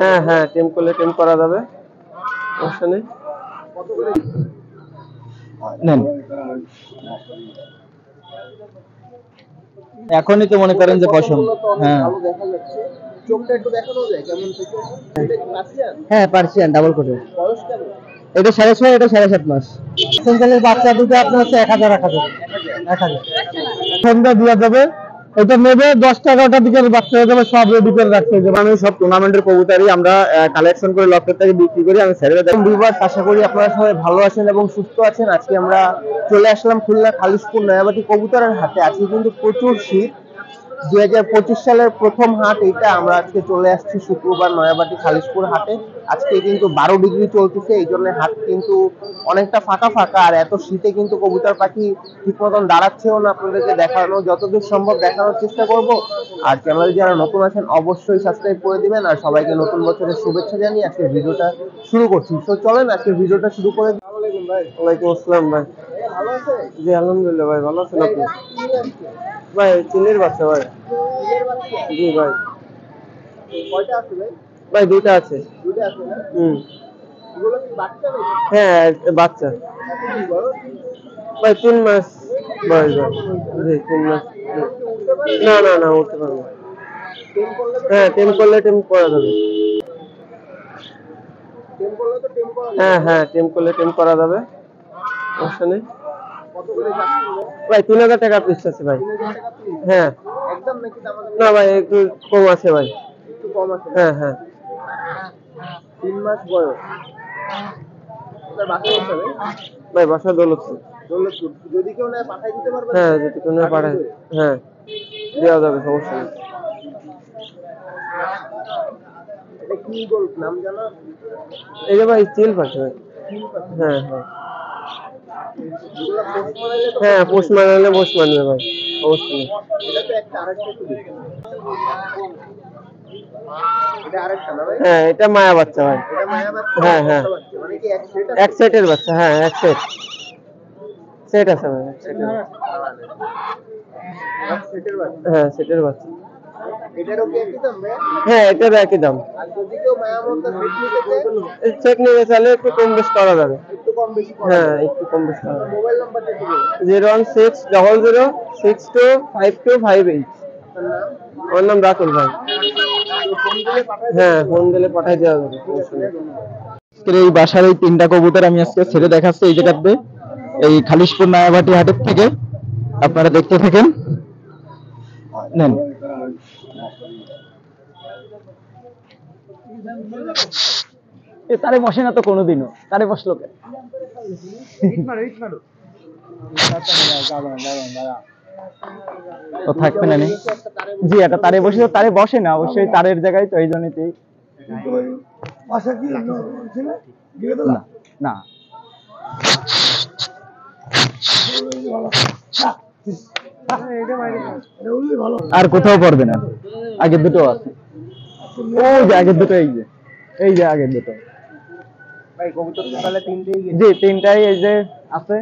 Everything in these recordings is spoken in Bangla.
হ্যাঁ হ্যাঁ, টেম করলে টেম করা যাবে, সমস্যা নেই। নেন, এখনই তো মনে করেন যে পছন্দ। হ্যাঁ হ্যাঁ, পার্সিয়ান ডাবল কোটের। এটা 6.5, এটা 7.5 মাস। সেন্ট্রালের বাচ্চা দুটো আপনার হচ্ছে 1000 সন্ধ্যা দেওয়া যাবে। এটা নেবে 10-11টার দিকে বাচ্চা হয়ে যাবে, সব রেডি করে রাখতে হবে। মানে সব টুর্নামেন্টের কবুতরই আমরা কালেকশন করে লফটের থেকে বিক্রি করি। আমি স্যারের ভিউয়ার্স, আশা করি আপনারা সবাই ভালো আছেন এবং সুস্থ আছেন। আজকে আমরা চলে আসলাম খুলনা খালিশপুর নয়াবাটি কবুতরের হাটে। আজকে কিন্তু প্রচুর শীত, 2025 সালের প্রথম হাট এটা। আমরা আজকে চলে আসছি শুক্রবার নয়াবাটি খালিশপুর হাটে। আজকে কিন্তু 12 ডিগ্রি চলতেছে, এই জন্য হাট কিন্তু অনেকটা ফাঁকা ফাঁকা। আর এত শীতে কিন্তু কবুতর পাখি ঠিক মতন দাঁড়াচ্ছেও না। আপনাদেরকে দেখানো যতদূর সম্ভব দেখানোর চেষ্টা করব। আর চ্যানেলে যারা নতুন আছেন অবশ্যই সাবস্ক্রাইব করে দিবেন। আর সবাইকে নতুন বছরের শুভেচ্ছা জানিয়ে আজকে ভিডিওটা শুরু করছি। তো চলেন আজকে ভিডিওটা শুরু করে। ওয়ালাইকুম আসসালাম ভাই, ভালো আছেন? জি আলহামদুলিল্লাহ ভাই, ভালো আছেন আপনি? ভাই চিলের বাচ্চা ভাই। জি ভাই। কয়টা আছে ভাই? ভাই দুইটা আছে। দুইটা আছে না? এগুলো কি বাচ্চা নাকি? হ্যাঁ বাচ্চা। ভাই 3 মাস বয়স ভাই। জি 3 মাস। না না না, উঠতে পারবো। হ্যাঁ টেম করলে টেম করা যাবে। হ্যাঁ হ্যাঁ, টেম করলে টেম করা যাবে, সমস্যা নেই। ভাই 3000 টাকা পিস আছে ভাই। হ্যাঁ না ভাই, একটু কম আছে ভাই। হ্যাঁ হ্যাঁ। 3 মাস বয়স। ভাই বাসা দৌলতপুর। যদি কেউ নেয় পাঠাই দিতে পারবেন? হ্যাঁ যদি কেউ নেয় পাঠাই, হ্যাঁ দেওয়া যাবে, সমস্যা নেই। এটা কি গোল্ড নাম জানা? এই যে ভাই চিল পাখি ভাই। হ্যাঁ হ্যাঁ হ্যাঁ, পোষ মানালে পোষ মানবে ভাই, অবশ্যই নেই। এটা তো একটা আরেকটা একটু দেখুন। এটা আরেকটা না ভাই? হ্যাঁ এটা মায়া বাচ্চা ভাই। এটা মায়া বাচ্চা? হ্যাঁ হ্যাঁ, মানে কি এক সেট আছে? এক সেটের বাচ্চা, হ্যাঁ এক সেট। সেট আছে ভাই, এক সেটের। এক সেটের বাচ্চা? হ্যাঁ সেটের বাচ্চা। এটারও কি একই দাম ভাই? হ্যাঁ এটার একই দাম। আর যদি কেউ মায়া মতো সেট নিতে চায়? সেট নিতে চাইলে একটু কম বেশ করা যাবে। একটু কম বেশি করা যাবে? হ্যাঁ একটু কম বেশি করা যাবে। মোবাইল নাম্বারটা একটু বলুন। 01600625258। আপনার নাম? আমার নাম রাতুল ভাই। হ্যাঁ ফোন দিলে পাঠাই দেওয়া যাবে, সমস্যা নেই। এই বাসার এই 3টা কবুতর আমি আজকে ছেড়ে দেখাচ্ছি এই জায়গাতে, এই খালিশপুর নয়াবাটি হাটের থেকে। আপনারা দেখতে থাকেন। নেন, তারে বসে না তো কোনোদিনও, তারে বসলো কে? তো থাকবে না? জি এটা তারে বসে, তারে বসে না অবশ্যই, তারের জায়গায় তো এই জন্যই। না না, আর কোথাও পড়বে না। আগের দুটো আছে, ওই যে আগের দুটো, এই যে আগের দুটো। জি 3টাই এই যে আছে।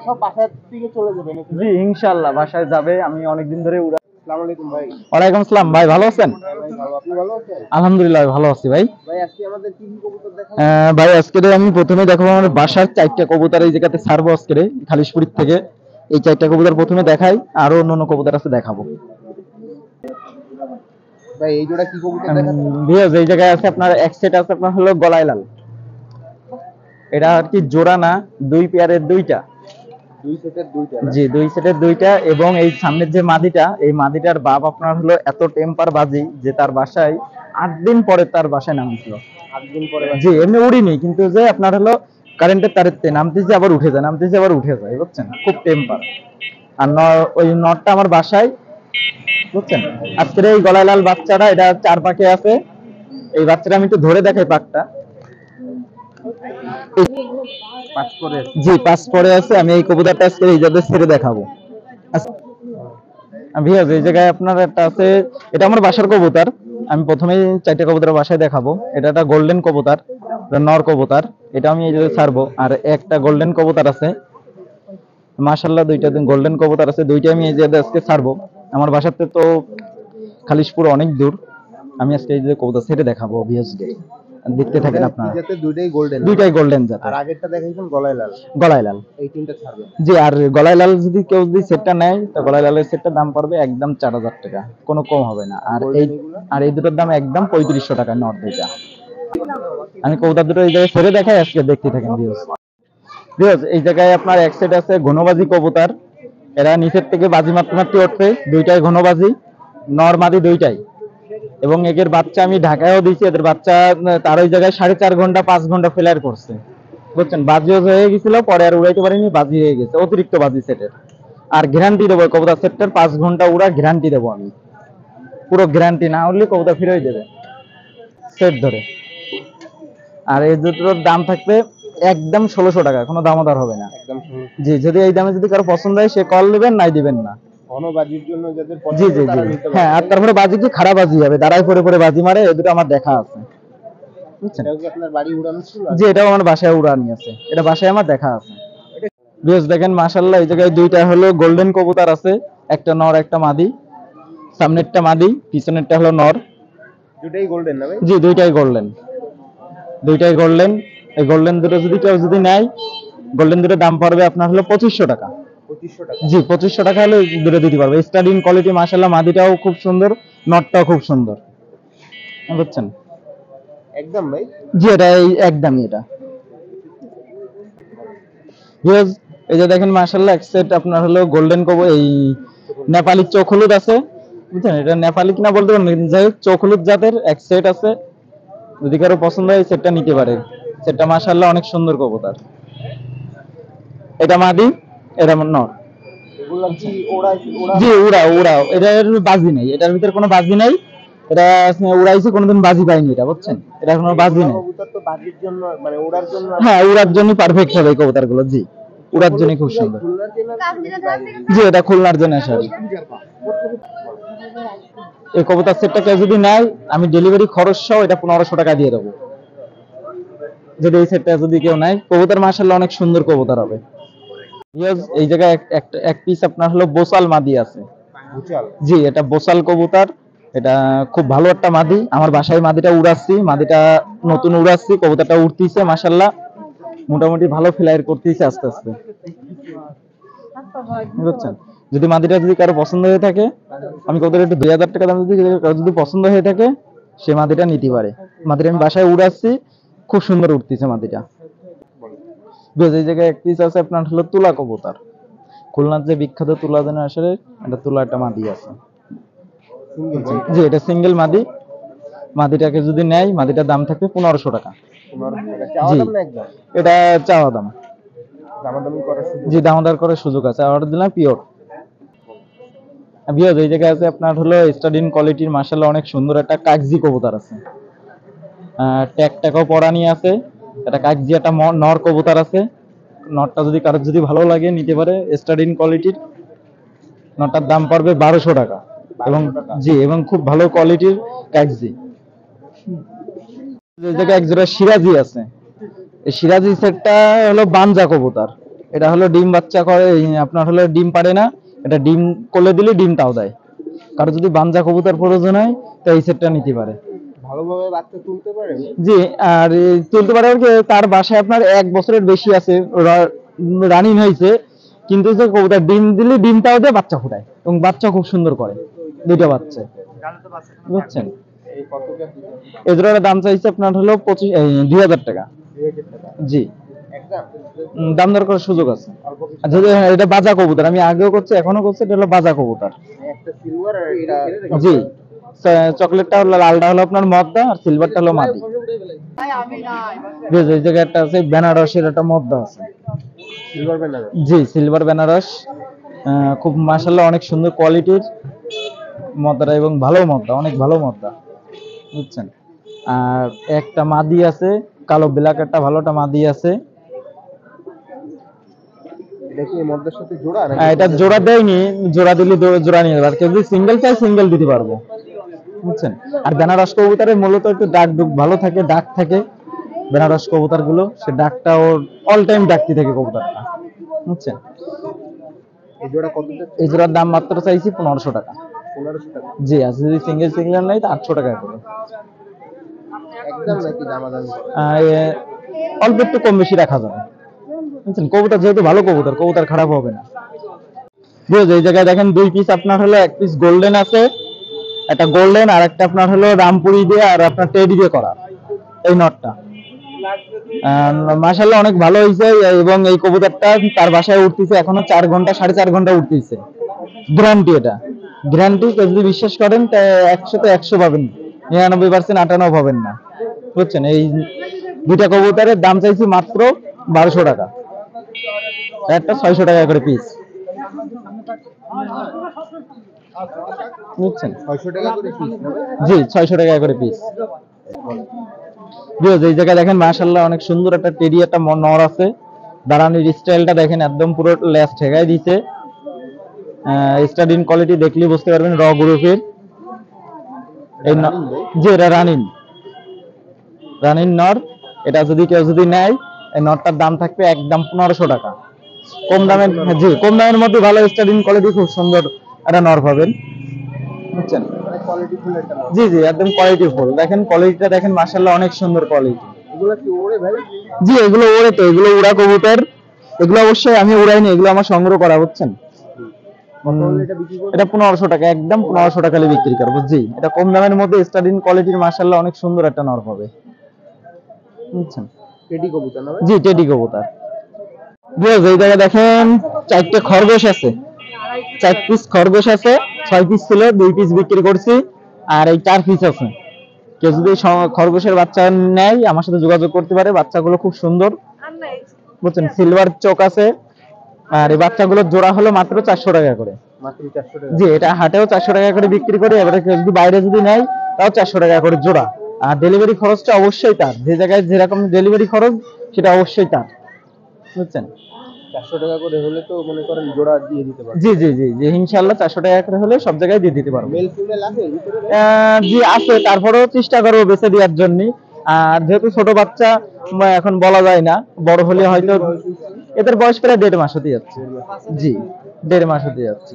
সব বাসার দিকে চলে যাবে নাকি? জি ইনশাআল্লাহ বাসায় যাবে। আমি অনেকদিন ধরে উড়া। আসসালামু আলাইকুম ভাই। ওয়ালাইকুম আসসালাম ভাই, ভালো আছেন? আপনি ভালো আছেন? আলহামদুলিল্লাহ ভালো আছি ভাই। ভাই আজকে আমাদের কি কি কবুতর দেখাবেন? ভাই আজকে আমি প্রথমে দেখাবো আমার বাসার 4টা কবুতর এই জায়গাতে ছাড়বো আজকে খালিশপুর থেকে। এই 4টা কবুতর প্রথমে দেখাই, আরো অন্যান্য কবুতর আছে দেখাবো। ভাই এই জোড়া কি কবুতর দেখাচ্ছেন? ভিউয়ার্স এই জায়গায় আছে আপনার এক সেট আছে আপনার হলো গলায় লাল। এটা আর কি জোড়া না, 2 পেয়ারের 2টা। 2 সেটের 2টা? জি 2 সেটের 2টা। এবং এই সামনের যে মাদিটা, এই মাদিটার বাপ আপনার হলো এত টেম্পার বাজি যে তার বাসায় 8 দিন পরে তার বাসায় নামছিল। 8 দিন পরে? জি এমনি উড়িনি, কিন্তু যে আপনার হলো কারেন্টের তারেতে নামতেছে আবার উঠে যায়, নামতেছে আবার উঠে যায়, বুঝছেন? খুব টেম্পার। আর ওই নটটা আমার বাসায়, বুঝছেন? আজকের এই গলায় লাল বাচ্চাটা, এটা 4 পাকে আছে। এই বাচ্চাটা আমি একটু ধরে দেখাই পাকটা। জি 5 পরে আছে। আমি এই কবুতরটা আজকে এই জায়গায় ছেড়ে দেখাবো। ভিউয়ার্স এই জায়গায় আপনার একটা আছে, এটা আমার বাসার কবুতর। আমি প্রথমেই 4টা কবুতর বাসায় দেখাবো। এটা একটা গোল্ডেন কবুতর, নর কবুতর। এটা আমি এই জায়গায় ছাড়বো। আর একটা গোল্ডেন কবুতর আছে, মাশাআল্লাহ 2টা গোল্ডেন কবুতর আছে, 2টা আমি এই জায়গায় আজকে ছাড়বো। আমার বাসাতে তো খালিশপুর অনেক দূর। আমি আজকে এই যে কবুতর সেটে দেখাবো অবভিয়াসলি, দেখতে থাকেন আপনারা। যাতে দুইটাই গোল্ডেন, দুইটাই গোল্ডেন জাত। আর আগেরটা দেখাইছেন গলায় লাল। গলায় লাল, এই তিনটা ছাড়বে। জি। আর গলায় লাল যদি কেউ যদি সেটটা নেয়, তো গলায় লালের সেটটার দাম পড়বে একদম 4000 টাকা, কোনো কম হবে না। আর এই দুটোর দাম একদম 3500 টাকা নর দুইটা। আমি কবুতর দুটো এই জায়গায় ছেড়ে দেখাই, আজকে দেখতে থাকেন ভিউজ। এই জায়গায় আপনার এক সেট আছে ঘনবাজি কবুতর। এরা নিচের থেকে বাজি মারতে মারতে উঠছে, দুইটাই ঘনবাজি, নর মাদি দুইটাই। এবং এদের বাচ্চা আমি ঢাকায়ও দিয়েছি। এদের বাচ্চা তার ওই জায়গায় 4.5 ঘন্টা 5 ঘন্টা ফ্লায়ার করছে, বুঝছেন। বাজিও হয়ে গেছিল, পরে আর উড়াইতে পারিনি, বাজি হয়ে গেছে, অতিরিক্ত বাজি সেটের। আর গ্যারান্টি দেবো কবুতর সেটটার 5 ঘন্টা উড়া গ্যারান্টি দেবো আমি, পুরো গ্যারান্টি, না হলে কবুতর ফিরে দেবে সেট ধরে। আর এই দুটোর দাম থাকবে একদম 1600 টাকা, কোনো দামাদার হবে না একদম। জি, যদি এই দামে যদি কারো পছন্দ হয় সে কল দিবেন, নাই দিবেন না। ঘনবাজির জন্য যাদের জি পছন্দ জি জি, তারা নিতে হ্যাঁ। পারে। আর তারপরে বাজি কি খারাপ বাজি হবে, দাঁড়ায় পরে পরে বাজি মারে, এই দুটো আমার দেখা আছে, বুঝছেন। এটাও কি আপনার বাড়ি উড়ানো ছিল? জি, এটাও আমার বাসায় উড়ানি আছে, এটা বাসায় আমার দেখা আছে। বেশ, দেখেন মাশাআল্লাহ, এই জায়গায় দুইটা হলো গোল্ডেন কবুতর আছে, একটা নর একটা মাদি। সামনেরটা মাদি, পিছনেরটা হলো নর। দুটাই গোল্ডেন না ভাই? জি, দুইটাই গোল্ডেন, দুইটাই গোল্ডেন। এই গোল্ডেন দুটো যদি কেউ যদি নেয়, গোল্ডেন দুটোর দাম পড়বে আপনার হলো 2500 টাকা। 2500 টাকা? জি, 2500 টাকা হলে দুটো দিতে পারবে। স্টাডিং কোয়ালিটি মাশাআল্লাহ, মাদিটাও খুব সুন্দর, নটটাও খুব সুন্দর, বুঝছেন। একদম ভাই? জি, এটা একদমই এটা। ভিউয়ার্স, এই যে দেখেন মাশাআল্লাহ, এক সেট আপনার হলো গোল্ডেন কবুতর, এই নেপালি চোখ হলুদ আছে, বুঝছেন। এটা নেপালি কিনা বলতে পারেন, যাই হোক চোখ হলুদ জাতের এক সেট আছে। যদি কারো পছন্দ হয় সেটটা নিতে পারে। সেটটা মাশাআল্লাহ অনেক সুন্দর কবুতর। এটা মাদি, এটা নর। এগুলা কি ওড়া? জি, উড়াও। এটার বাজি নেই, এটার ভিতরে কোনো বাজি নেই। এটা উড়াইছে, কোনোদিন বাজি পাইনি এটা, বুঝছেন। এটা কোনো বাজি নেই। কবুতর তো বাজির জন্য, মানে ওড়ার জন্য। হ্যাঁ, উড়ার জন্য পারফেক্ট হবে এই কবুতরগুলো। জি, উড়ার জন্য খুব সুন্দর। খুলনার জন্য। জি, এটা খুলনার জন্য আসে। এই কবুতর সেটটা কেউ যদি নেয়, আমি ডেলিভারি খরচ সহ এটা 1500 টাকা দিয়ে দেবো, যদি এই সেটটা যদি কেউ নেয়। কবুতর মাশাআল্লাহ অনেক সুন্দর কবুতর হবে। এই জায়গায় এক পিস আপনার হলো বোসাল মাদি আছে। জি, এটা বোসাল কবুতর। এটা খুব ভালো একটা মাদি। আমার বাসায় মাদিটা উড়াচ্ছি, মাদিটা নতুন উড়াচ্ছি, কবুতরটা উঠতেছে মাশাআল্লাহ, মোটামুটি ভালো ফ্লায়ার করতেছে আস্তে আস্তে, বুঝছেন। যদি মাদিটা যদি কারো পছন্দ হয়ে থাকে, আমি কবুতর একটু 2000 টাকা দাম, যদি কারো যদি পছন্দ হয়ে থাকে সে মাদিটা নিতে পারে। মাদিটা আমি বাসায় উড়াচ্ছি, খুব সুন্দর উঠতেছে মাদিটা। বেশ, এই জায়গায় এক পিস আছে আপনার হলো তুলা কবুতর। খুলনার যে বিখ্যাত তুলা দেন আসলে, এটা তুলা একটা মাদি আছে। জি, এটা সিঙ্গেল মাদি। মাদিটাকে যদি নেয়, মাদিটার দাম থাকবে 1500 টাকা। জি, এটা চাওয়া দাম। জি, দামাদার করার সুযোগ আছে, অর্ডার দিলাম পিওর। ভিউয়ার্স, এই জায়গায় আছে আপনার হলো স্টাডিন কোয়ালিটির মাশাআল্লাহ অনেক সুন্দর একটা কাগজি কবুতর আছে। ট্যাগটাও পরানি আছে। এটা কাগজি একটা নর কবুতর আছে। নটটা যদি কারোর যদি ভালো লাগে নিতে পারে, স্টাডিন কোয়ালিটির। নটটার দাম পড়বে 1200 টাকা। এবং জি, এবং খুব ভালো কোয়ালিটির কাগজি। এই জায়গায় এক জোড়া সিরাজি আছে। এই সিরাজি সেটটা হলো বানজা কবুতর। এটা হলো ডিম বাচ্চা করে, আপনার হলো ডিম পারে না। এটা ডিম কোলে দিলে ডিমটাও দেয়। কারো যদি বানজা কবুতর প্রয়োজন হয়, তো এই সেটটা নিতে পারে। ভালোভাবে বাচ্চা তুলতে পারে? জি, আর তুলতে পারে বলতে তার বাসায় আপনার 1 বছরের বেশি আছে, রানিং হয়েছে, কিন্তু যে কবুতর ডিম দিলে ডিমটাও দেয়, বাচ্চা ফোটায়, এবং বাচ্চা খুব সুন্দর করে, দুইটা বাচ্চা, বুঝছেন। এই জোড়ার দাম চাইছে আপনার হলো 2000 টাকা। জি, দাম দর করার সুযোগ আছে। আর যদি এটা বাজা কবুতর, আমি আগেও করছি এখনো করছি, এটা হলো বাজা কবুতর। জি, চকলেটটা হলো, লালটা হলো আপনার মদ্দা, আর সিলভারটা হলো মাদি। এই জায়গায় একটা আছে বেনারসের একটা মদ্দা আছে। জি, সিলভার বেনারস, খুব মাশাআল্লাহ অনেক সুন্দর কোয়ালিটির মদ্দাটা, এবং ভালো মদ্দা, অনেক ভালো মদ্দা, বুঝছেন। আর একটা মাদি আছে, কালো ব্ল্যাক একটা ভালোটা মাদি আছে। এটা জোড়া দেয়নি, জোড়া দিলে জোড়া নিয়ে যাবে। আর কেউ যদি সিঙ্গেল চাই, সিঙ্গেল দিতে পারবো, বুঝছেন। আর বেনারস কবুতরের মূলত একটু ডাক ভালো থাকে, ডাক থাকে বেনারস কবুতর গুলো, সে ডাকটা ওর অল টাইম ডাকতে থাকে কবুতরটা, বুঝছেন। এই জোড়ার দাম মাত্র চাইছি 1500 টাকা। 1500 টাকা জি, আর যদি সিঙ্গেল সিঙ্গেল নাই তো 800 টাকা করে। একদম নাকি দামাদামি করে? অল্প একটু কম বেশি রাখা যাবে, বুঝছেন। কবুতর যেহেতু ভালো কবুতর, কবুতর খারাপ হবে না। বুঝ এই জায়গায় দেখেন 2 পিস আপনার হলো, 1 পিস গোল্ডেন আছে, একটা গোল্ডেন আর একটা আপনার হলো রামপুরি দিয়ে আর আপনার টেডি দিয়ে করা এই নটটা। মাশাআল্লাহ অনেক ভালো হয়েছে, এবং এই কবুতরটা তার বাসায় উঠতেছে এখনো 4 ঘন্টা 4.5 ঘন্টা উঠতেছে। গ্যারান্টি, এটা গ্যারান্টি। কেউ যদি বিশ্বাস করেন তা 100 তে 100 পাবেন, 99% 98 পাবেন না, বুঝছেন। এই দুইটা কবুতরের দাম চাইছি মাত্র 1200 টাকা, একটা 600 টাকা করে পিস, বুঝছেন। 600 টাকা করে পিস না? জি, 600 টাকা করে পিস। এই জায়গায় দেখেন মাশাআল্লাহ অনেক সুন্দর একটা টেডি, একটা নর আছে। দাঁড়ানোর স্টাইলটা দেখেন, একদম পুরো লেস ঠেকাই দিছে। স্টাডিং কোয়ালিটি দেখলে বুঝতে পারবেন র গ্রুপের। এই জি, এটা রানিং নর। এটা যদি কেউ যদি নেয়, এই নরটার দাম থাকবে একদম 1500 টাকা। কম দামের, জি কম দামের মধ্যে ভালো স্টাডিং কোয়ালিটি, খুব সুন্দর একটা নর পাবেন, বুঝছেন। মানে কোয়ালিটি ফুল একটা নর। জি জি, একদম কোয়ালিটি ফুল। দেখেন কোয়ালিটিটা দেখেন, মাশাআল্লাহ অনেক সুন্দর কোয়ালিটি। এগুলো কি ওড়ে ভাই? জি, এগুলো ওড়ে তো, এগুলো উড়া কবুতর। এগুলো অবশ্যই আমি উড়াইনি, এগুলো আমার সংগ্রহ করা, বুঝছেন। কত হলে এটা বিক্রি করবেন? এটা 1500 টাকা, একদম 1500 টাকা হলে বিক্রি করবো। জি, এটা কম দামের মধ্যে স্টাডিং কোয়ালিটির, মাশাআল্লাহ অনেক সুন্দর একটা নর পাবে, বুঝছেন। টেডি কবুতর না ভাই? জি, টেডি কবুতর। এই জায়গায় দেখেন 4টে খরগোশ আছে, 4 পিস খরগোশ আছে। 6 পিস ছিল, 2 পিস বিক্রি করছি, আর এই 4 পিস আছে। কেউ যদি খরগোশের বাচ্চা নেয় আমার সাথে যোগাযোগ করতে পারে। বাচ্চাগুলো খুব সুন্দর, বুঝছেন, সিলভার চোখ আছে। আর এই বাচ্চাগুলোর জোড়া হলো মাত্র 400 টাকা করে। মাত্র 400 টাকা? জি, এটা হাটেও 400 টাকা করে বিক্রি করে। এবারে কেউ যদি বাইরে যদি নেয় তাও 400 টাকা করে জোড়া। আর ডেলিভারি খরচটা অবশ্যই তার, যে জায়গায় যেরকম ডেলিভারি খরচ সেটা অবশ্যই তার, বুঝছেন। 400 টাকা করে হলে তো মনে করেন জোড়া দিয়ে দিতে পারবেন। জি জি জি জি, ইনশাআল্লাহ 400 টাকা করে হলে সব জায়গায় দিয়ে দিতে পারবো। মেল ফিমেল আছে এর ভিতরে? জি আছে, তারপরেও চেষ্টা করবো বেঁচে দেওয়ার জন্য। আর যেহেতু ছোট বাচ্চা, এখন বলা যায় না, বড় হলে হয়তো। এদের বয়স প্রায় 1.5 মাস হতে যাচ্ছে। জি, 1.5 মাস হতে যাচ্ছে,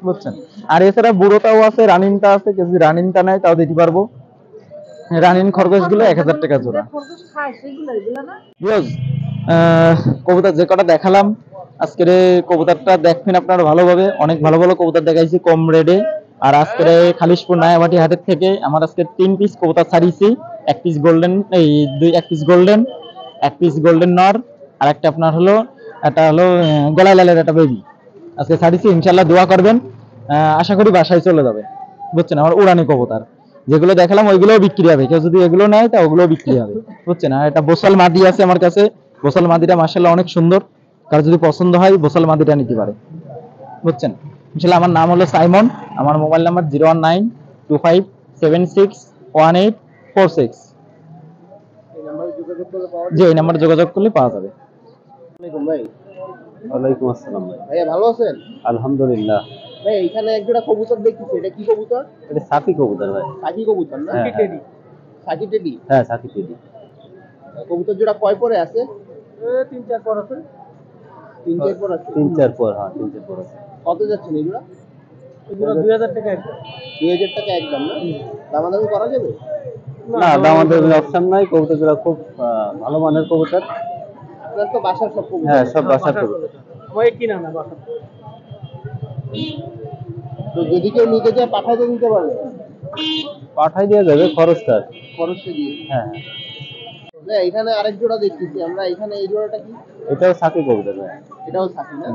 বুঝছেন। আর এছাড়া বুড়োটাও আছে, রানিংটা আছে। কেউ যদি রানিংটা নেয় তাও দিতে পারবো। রানিং খরগোশ গুলো 1000 টাকা জোড়া। কবুতর যে কটা দেখালাম, আজকের এই কবুতরটা দেখবেন আপনারা ভালোভাবে। অনেক ভালো ভালো কবুতর দেখাইছি কম রেটে। আর আজকের এই খালিশপুর নায়াবাটি হাটের থেকে আমার আজকে 3 পিস কবুতর ছাড়িয়েছি। 1 পিস গোল্ডেন, এই 1 পিস গোল্ডেন, 1 পিস গোল্ডেন নর, আর একটা আপনার হলো, একটা হলো গলায় লালের একটা বেবি আজকে ছাড়িয়েছি। ইনশাআল্লাহ দোয়া করবেন, আশা করি বাসায় চলে যাবে, বুঝছেন। আমার উড়ানি কবুতর যেগুলো দেখালাম ওইগুলোও বিক্রি হবে। কেউ যদি এগুলো নেয় তা ওগুলোও বিক্রি হবে, বুঝছেন। আর একটা বোসাল মাদি আছে আমার কাছে। বোসাল মাদিটা মাশাআল্লাহ অনেক সুন্দর। কারো যদি পছন্দ হয় বোসাল মাদিটা নিতে পারে, বুঝছেন। ইনশাআল্লাহ আমার নাম হলো সাইমন। আমার মোবাইল নাম্বার 01925761846। এই নাম্বারে যোগাযোগ করলে পাওয়া যে এই নাম্বারে যোগাযোগ করলে পাওয়া যাবে। যাবে? ভাই ওয়ালাইকুম আসসালাম ভাই। ভাইয়া ভালো আছেন? আলহামদুলিল্লাহ। ভাই এখানে এক জোড়া কবুতর দেখতেছি, এটা কি কবুতর? এটা সাকি কবুতর ভাই। সাকি কবুতর না? হ্যাঁ, হ্যাঁ। সাকি টেডি? হ্যাঁ, সাকি টেডি। কবুতর জোড়া কয় পরে আছে? 3-4 পর আছে। 3-4 পর আছে? 3-4 পর, হ্যাঁ 3-4 পর আছে। কত যাচ্ছেন এই জোড়া? এই জোড়া 2000 টাকা একদম। 2000 টাকা একদম না? দামাদামি করা যাবে? না, আমাদের অপশন নাই। কবুতর জোড়া খুব ভালো মানের কবুতর। আপনার তো বাসার সব কবুতর? হ্যাঁ, সব বাসার কবুতর। ওই কিনা না বাসা। তো যদি কেউ নিতে চায় পাঠাইতে দিতে পারবে? পাঠাই দেওয়া যাবে, খরচটা। খরচটা দিয়ে? হ্যাঁ, ভাই এখানে আরেক জোড়া দেখতেছি আমরা, এখানে এই জোড়াটা কি? এটাও সাকি কবুতর ভাই। এটাও সাকি না?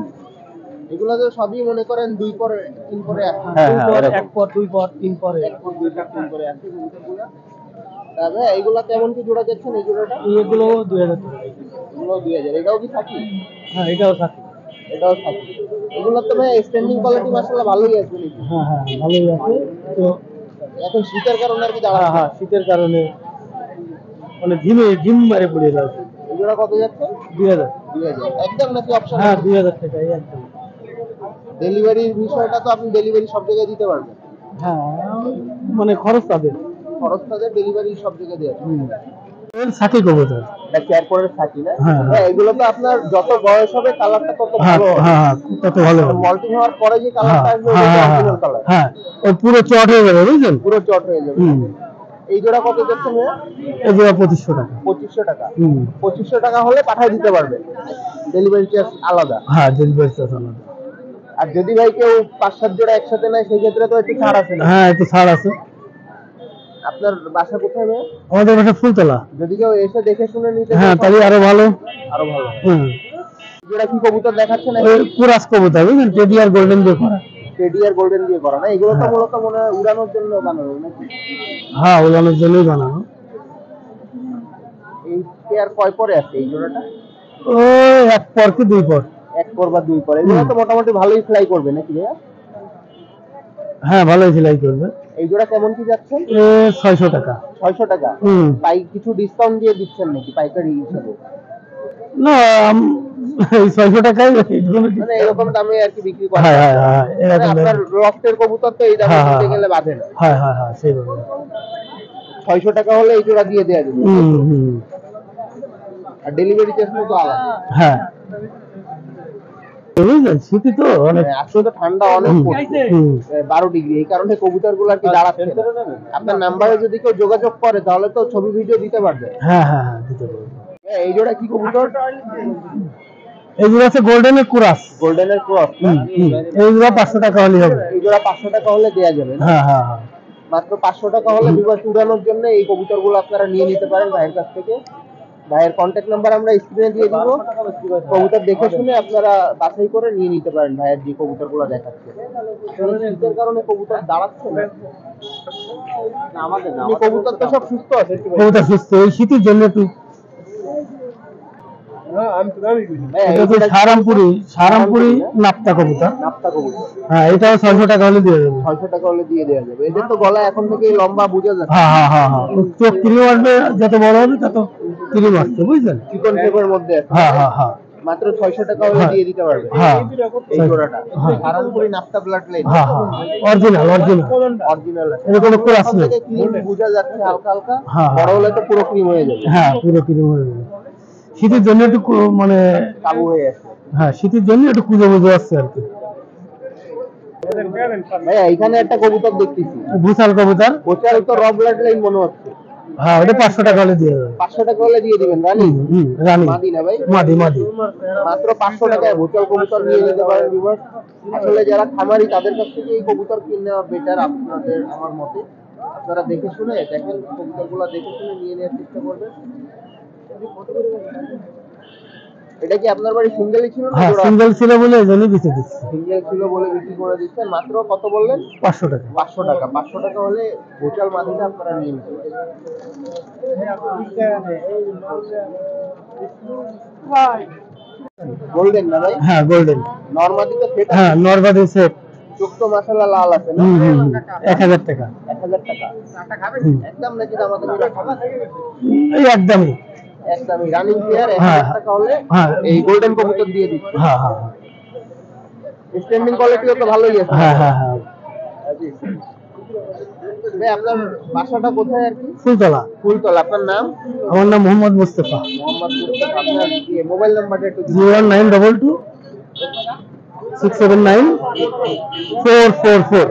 এগুলো তো সবই মনে করেন 2 পর 3 পরে আছে। হ্যাঁ, হ্যাঁ, এরকম। 1 পর 2 পর 3 পরে। 1 পর 2 পর 3 পরে আছে কবুতরগুলো। তবে এইগুলা কেমন কি জোড়া যাচ্ছেন এই জোড়াটা? এগুলো 2000 টাকা। এগুলো 2000। এটাও কি সাকি? হ্যাঁ, এটাও সাকি। এটাও সাকি। এগুলো তো ভাই স্ট্যান্ডিং কোয়ালিটি মাশাআল্লাহ ভালোই আছে নাকি? হ্যাঁ হ্যাঁ, ভালোই আছে। তো এখন শীতের কারণে আর কি দাঁড়া। হ্যাঁ হ্যাঁ, শীতের কারণে মানে জিম মারে পড়ে যাচ্ছে। এই জোড়া কত যাচ্ছে? 2000। 2000 একদম নাকি অপশন? হ্যাঁ, 2000 টাকা এই একদম। ডেলিভারির বিষয়টা তো আপনি ডেলিভারি সব জায়গায় দিতে পারবেন? হ্যাঁ, মানে খরচ তাদের। খরচ তাদের, ডেলিভারি সব জায়গায় দেওয়া যাবে। সাথী কবুতর। এটা চেয়ারপোরের থাকি না? হ্যাঁ, হ্যাঁ। এগুলো তো আপনার যত বয়স হবে কালারটা তত হ্যাঁ ভালো হবে। হ্যাঁ, তত ভালো হবে। মল্টিং হওয়ার পরে যে হ্যাঁ কালারটা আসবে ওটা হ্যাঁ অরিজিনাল কালার। হ্যাঁ, ও পুরো চট হয়ে যাবে বুঝলেন। পুরো চট হয়ে যাবে। হুম। এই জোড়া কত যাচ্ছে ভাইয়া? এই জোড়া 2500 টাকা। 2500 টাকা। হুম। 2500 টাকা হলে পাঠিয়ে দিতে পারবে, ডেলিভারি চার্জ আলাদা। হ্যাঁ, ডেলিভারি চার্জ আলাদা। আর যদি ভাই কেউ 5-7 জোড়া একসাথে নেয় সেই ক্ষেত্রে তো একটু ছাড় আছে না? হ্যাঁ, একটু ছাড় আছে। আপনার বাসা কোথায় ভাই? আমাদের বাসা ফুলতলা। যদি কেউ এসে দেখে শুনে নিতে হ্যাঁ, চায়, তাহলে আরো ভালো। আরো ভালো। হুম। জোড়া কি কবুতর দেখাচ্ছে না? ওই কুরাস কবুতর বুঝলেন, টেডি আর গোল্ডেন দিয়ে করা। টেডি আর গোল্ডেন দিয়ে করা না? এগুলো তো হ্যাঁ। মূলত মনে হয় উড়ানোর জন্য বানানো নাকি? হ্যাঁ, ওলানোর জন্যই বানানো। এই পেয়ার কয় পরে আছে এই জোড়াটা? ও এক পর কি দুই পর। এক পর বা দুই পর। এগুলো তো মোটামুটি ভালোই ফ্লাই করবে নাকি ভাইয়া? হ্যাঁ, ভালোই সেলাই করবে। এই জোড়া কেমন কি যাচ্ছে? 600 টাকা। 600 টাকা। হুম। কিছু ডিসকাউন্ট দিয়ে দিচ্ছেন নাকি পাইকারি হিসেবে? না, এই 600 টাকাই মানে এরকম দামে আর কি বিক্রি করা? হ্যাঁ হ্যাঁ হ্যাঁ, মানে এরকম। আপনার রক্তের কবুতর তো এই দামে হ্যাঁ, কিনতে হ্যাঁ, গেলে বাঁধে না। হ্যাঁ হ্যাঁ হ্যাঁ, সেইভাবে। 600 টাকা হলে এই জোড়া দিয়ে দেওয়া যাবে। হুম হুম। আর ডেলিভারি চার্জ তো আলাদা। হ্যাঁ, বুঝলেন শীতই তো অনেক। আজকে তো ঠান্ডা অনেক পড়ছে, 12 ডিগ্রি। এই কারণে কবুতর গুলো আর কি দাঁড়াচ্ছে না। আপনার নাম্বারে যদি কেউ যোগাযোগ করে তাহলে তো ছবি ভিডিও দিতে পারবে। হ্যাঁ হ্যাঁ হ্যাঁ, দিতে পারবো। এই জোড়া কি কবুতর? এইগুলো আছে গোল্ডেনের কুরাস। গোল্ডেনের ক্রস। এইগুলো 500 টাকা হলে হবে। এই জোড়া 500 টাকা হলে দেওয়া যাবে না? হ্যাঁ হ্যাঁ হ্যাঁ। মাত্র 500 টাকা হলে বিবাহ উড়ানোর জন্য এই কবুতর গুলো আপনারা নিয়ে নিতে পারেন ভাইয়ের কাছ থেকে। ভাইয়ের কন্ট্যাক্ট নাম্বার আমরা স্ক্রিনে দিয়ে দিব। কবুতর দেখে শুনে আপনারা বাছাই করে নিয়ে নিতে পারেন ভাইয়ের যে কবুতর গুলো দেখাচ্ছে। শীতের কারণে কবুতর দাঁড়াচ্ছে না? আমাদের না, কবুতর তো সব সুস্থ আছে। কবুতর সুস্থ, এই শীতের জন্য একটু। এটা তো সারামপুরি নাপ্তা কবুতর। নাপ্তা কবুতর। হ্যাঁ, এটাও 600 টাকা হলে দিয়ে দেবে। 600 টাকা হলে দিয়ে দেওয়া যাবে। এদের তো গলা এখন থেকেই লম্বা বোঝা যাচ্ছে। হ্যাঁ হ্যাঁ হ্যাঁ হ্যাঁ, চোখ ক্রিম আসবে, যত বড় হবে তত ক্রিম আসছে বুঝলেন। চিকন শেপের মধ্যে আছে। হ্যাঁ হ্যাঁ হ্যাঁ মাত্র 600 টাকা হলে হ্যাঁ। দিয়ে দিতে পারবে হ্যাঁ। এই জোড়াটা। হ্যাঁ। সারামপুরি নাপ্তা ব্লাড লাইন। হ্যাঁ হ্যাঁ, অরিজিনাল অরিজিনাল। অরিজিনাল আছে। এর কোনো ক্রাশ এখন নেই। থেকে ক্রিম বোঝা যাচ্ছে হালকা হালকা। হ্যাঁ। বড় হলে তো পুরো ক্রিম হয়ে যাবে। হ্যাঁ, পুরো ক্রিম হয়ে যাবে। শীতের জন্য একটু মানে কাবু হয়ে আসছে। হ্যাঁ, শীতের জন্য একটু কুজো বুঝে আসছে আর কি। ভাইয়া এখানে একটা কবুতর দেখতেছি, ভুসাল কবুতর। ওটার তো র ব্লাড লাইন মনে হচ্ছে। হ্যাঁ, ওটা 500 টাকা হলে দিয়ে দেবে। 500 টাকা হলে দিয়ে দিবেন রানী? রানী মাদি না ভাই? মাদি মাদি। মাত্র 500 টাকায় ভুটাল কবুতর নিয়ে যেতে পারেন ভিউয়ার্স। আসলে যারা খামারি তাদের কাছ থেকে এই কবুতর কিনে নেওয়া বেটার আপনাদের আমার মতে। আপনারা দেখে শুনে দেখেন, কবুতরগুলো দেখে শুনে নিয়ে নেওয়ার চেষ্টা করবেন। এটা কি আপনার বাড়ি সিঙ্গেলই ছিল না হ্যাঁ, জোড়া? সিঙ্গেল ছিল বলে এই জন্যই বেঁচে দিচ্ছি। সিঙ্গেল ছিল বলে বিক্রি করে দিচ্ছেন। মাত্র কত বললেন? 500 টাকা। 500 টাকা। 500 টাকা হলে ভুটাল মাদিটা আপনারা নিয়ে নিতে পারেন। গোল্ডেন না ভাই? হ্যাঁ, গোল্ডেন। নরমাদি তো সেট। হ্যাঁ, নরমাদি সেট। চোখ তো মাশাআল্লাহ লাল আছে না? 1000 টাকা। 1000 টাকা। একদম নাকি দামাদামি রাখা? এই একদমই। একদমই রানিং পেয়ার। হ্যাঁ। 1000 টাকা হলে হ্যাঁ। এই গোল্ডেন কবুতর দিয়ে দিচ্ছি। হ্যাঁ হ্যাঁ স্ট্যান্ডিং কোয়ালিটিও তো ভালোই আছে। হ্যাঁ হ্যাঁ হ্যাঁ। ভাই আপনার বাসাটা কোথায় আর কি? ফুলতলা। ফুলতলা। আপনার নাম? আমার নাম মোহাম্মদ মুস্তাফা। মোহাম্মদ মুস্তাফা। আপনার মোবাইল নাম্বারটা একটু দিন। 01922 679 444।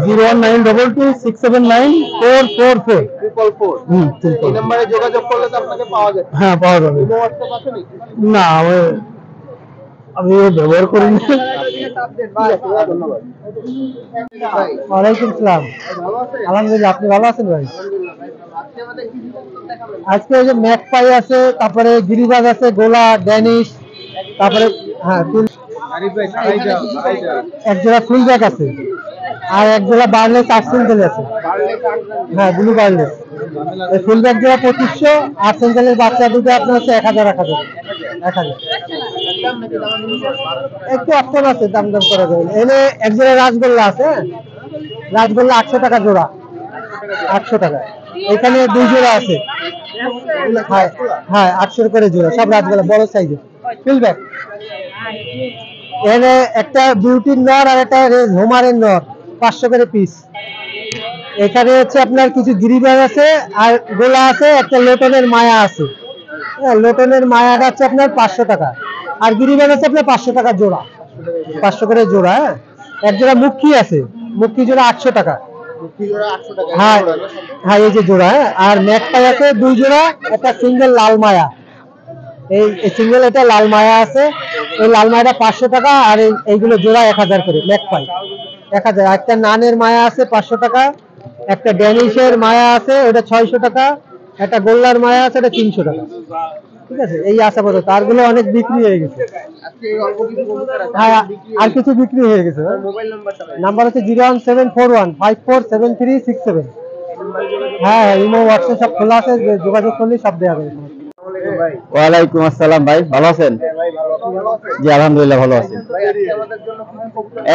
01922 679 444। 444। এই নাম্বারে যোগাযোগ করলে তো আপনাকে পাওয়া যাবে। হ্যাঁ, পাওয়া যাবে। ইমো হোয়াটসঅ্যাপ আছে নাকি? না, আমি ব্যবহার করি না। ঠিক আছে ভাই, ধন্যবাদ। ভাই ওয়ালাইকুম আসসালাম। ভালো আছেন? আলহামদুলিল্লাহ, আপনি ভালো আছেন ভাই? আলহামদুলিল্লাহ ভাই ভালো। আজকে আমাদের কি কবুতর দেখাবেন? আজকে ওই যে ম্যাকপাই আছে, তারপরে গিরিবাজ আছে, গোলা, ড্যানিশ, তারপরে হ্যাঁ এক জোড়া ফুলব্যাক আছে, আর এক জোড়া বার্লেস আর্সেন্টেল আছে। হ্যাঁ, ব্লু বার্লেস। এই ফুলব্যাক জোড়া 2500, আর্সেন্টেলের বাচ্চা দুটো আপনার হচ্ছে 1000 1000। একটু অপশন আছে, দাম দাম করা যাবে। এনে এক জোড়া রাজগোল্লা আছে। রাজগোল্লা 800 টাকা জোড়া। 800 টাকা। এখানে 2 জোড়া আছে। হ্যাঁ হ্যাঁ, 800 করে জোড়া, সব রাজগোল্লা বড় সাইজের ফুলব্যাক। এখানে একটা বিউটির নর আর একটা হোমারের নর, 500 করে পিস। এখানে হচ্ছে আপনার কিছু গিরিবাজ আছে আর গোলা আছে, একটা লোটনের মায়া আছে। হ্যাঁ, লোটনের মায়াটা হচ্ছে আপনার 500 টাকা, আর গিরিবাজ আছে আপনার 500 টাকা জোড়া, 500 করে জোড়া। হ্যাঁ, এক জোড়া মুক্কি আছে, মুক্কি জোড়া 800 টাকা। হ্যাঁ হ্যাঁ, এই যে জোড়া। হ্যাঁ, আর ম্যাকপাই আছে 2 জোড়া, একটা সিঙ্গেল লাল মায়া। এই সিঙ্গেল এটা লাল মায়া আছে, এই লাল মায়াটা 500 টাকা, আর এইগুলো জোড়া 1000 করে ম্যাকপাই 1000। একটা নানের মায়া আছে 500 টাকা, একটা ড্যানিশের মায়া আছে ওটা 600 টাকা, একটা গোল্লার মায়া আছে ওটা 300 টাকা। ঠিক আছে, এই আছে আপাতত, তারগুলো অনেক বিক্রি হয়ে গেছে। হ্যাঁ, আর কিছু বিক্রি হয়ে গেছে। নাম্বার হচ্ছে 01741547367। হ্যাঁ, ইমো হোয়াটসঅ্যাপ সব খোলা আছে, যোগাযোগ করলে সব দেওয়া যাবে। ওয়ালাইকুম আসসালাম ভাই, ভালো আছেন? জি আলহামদুলিল্লাহ ভালো আছি।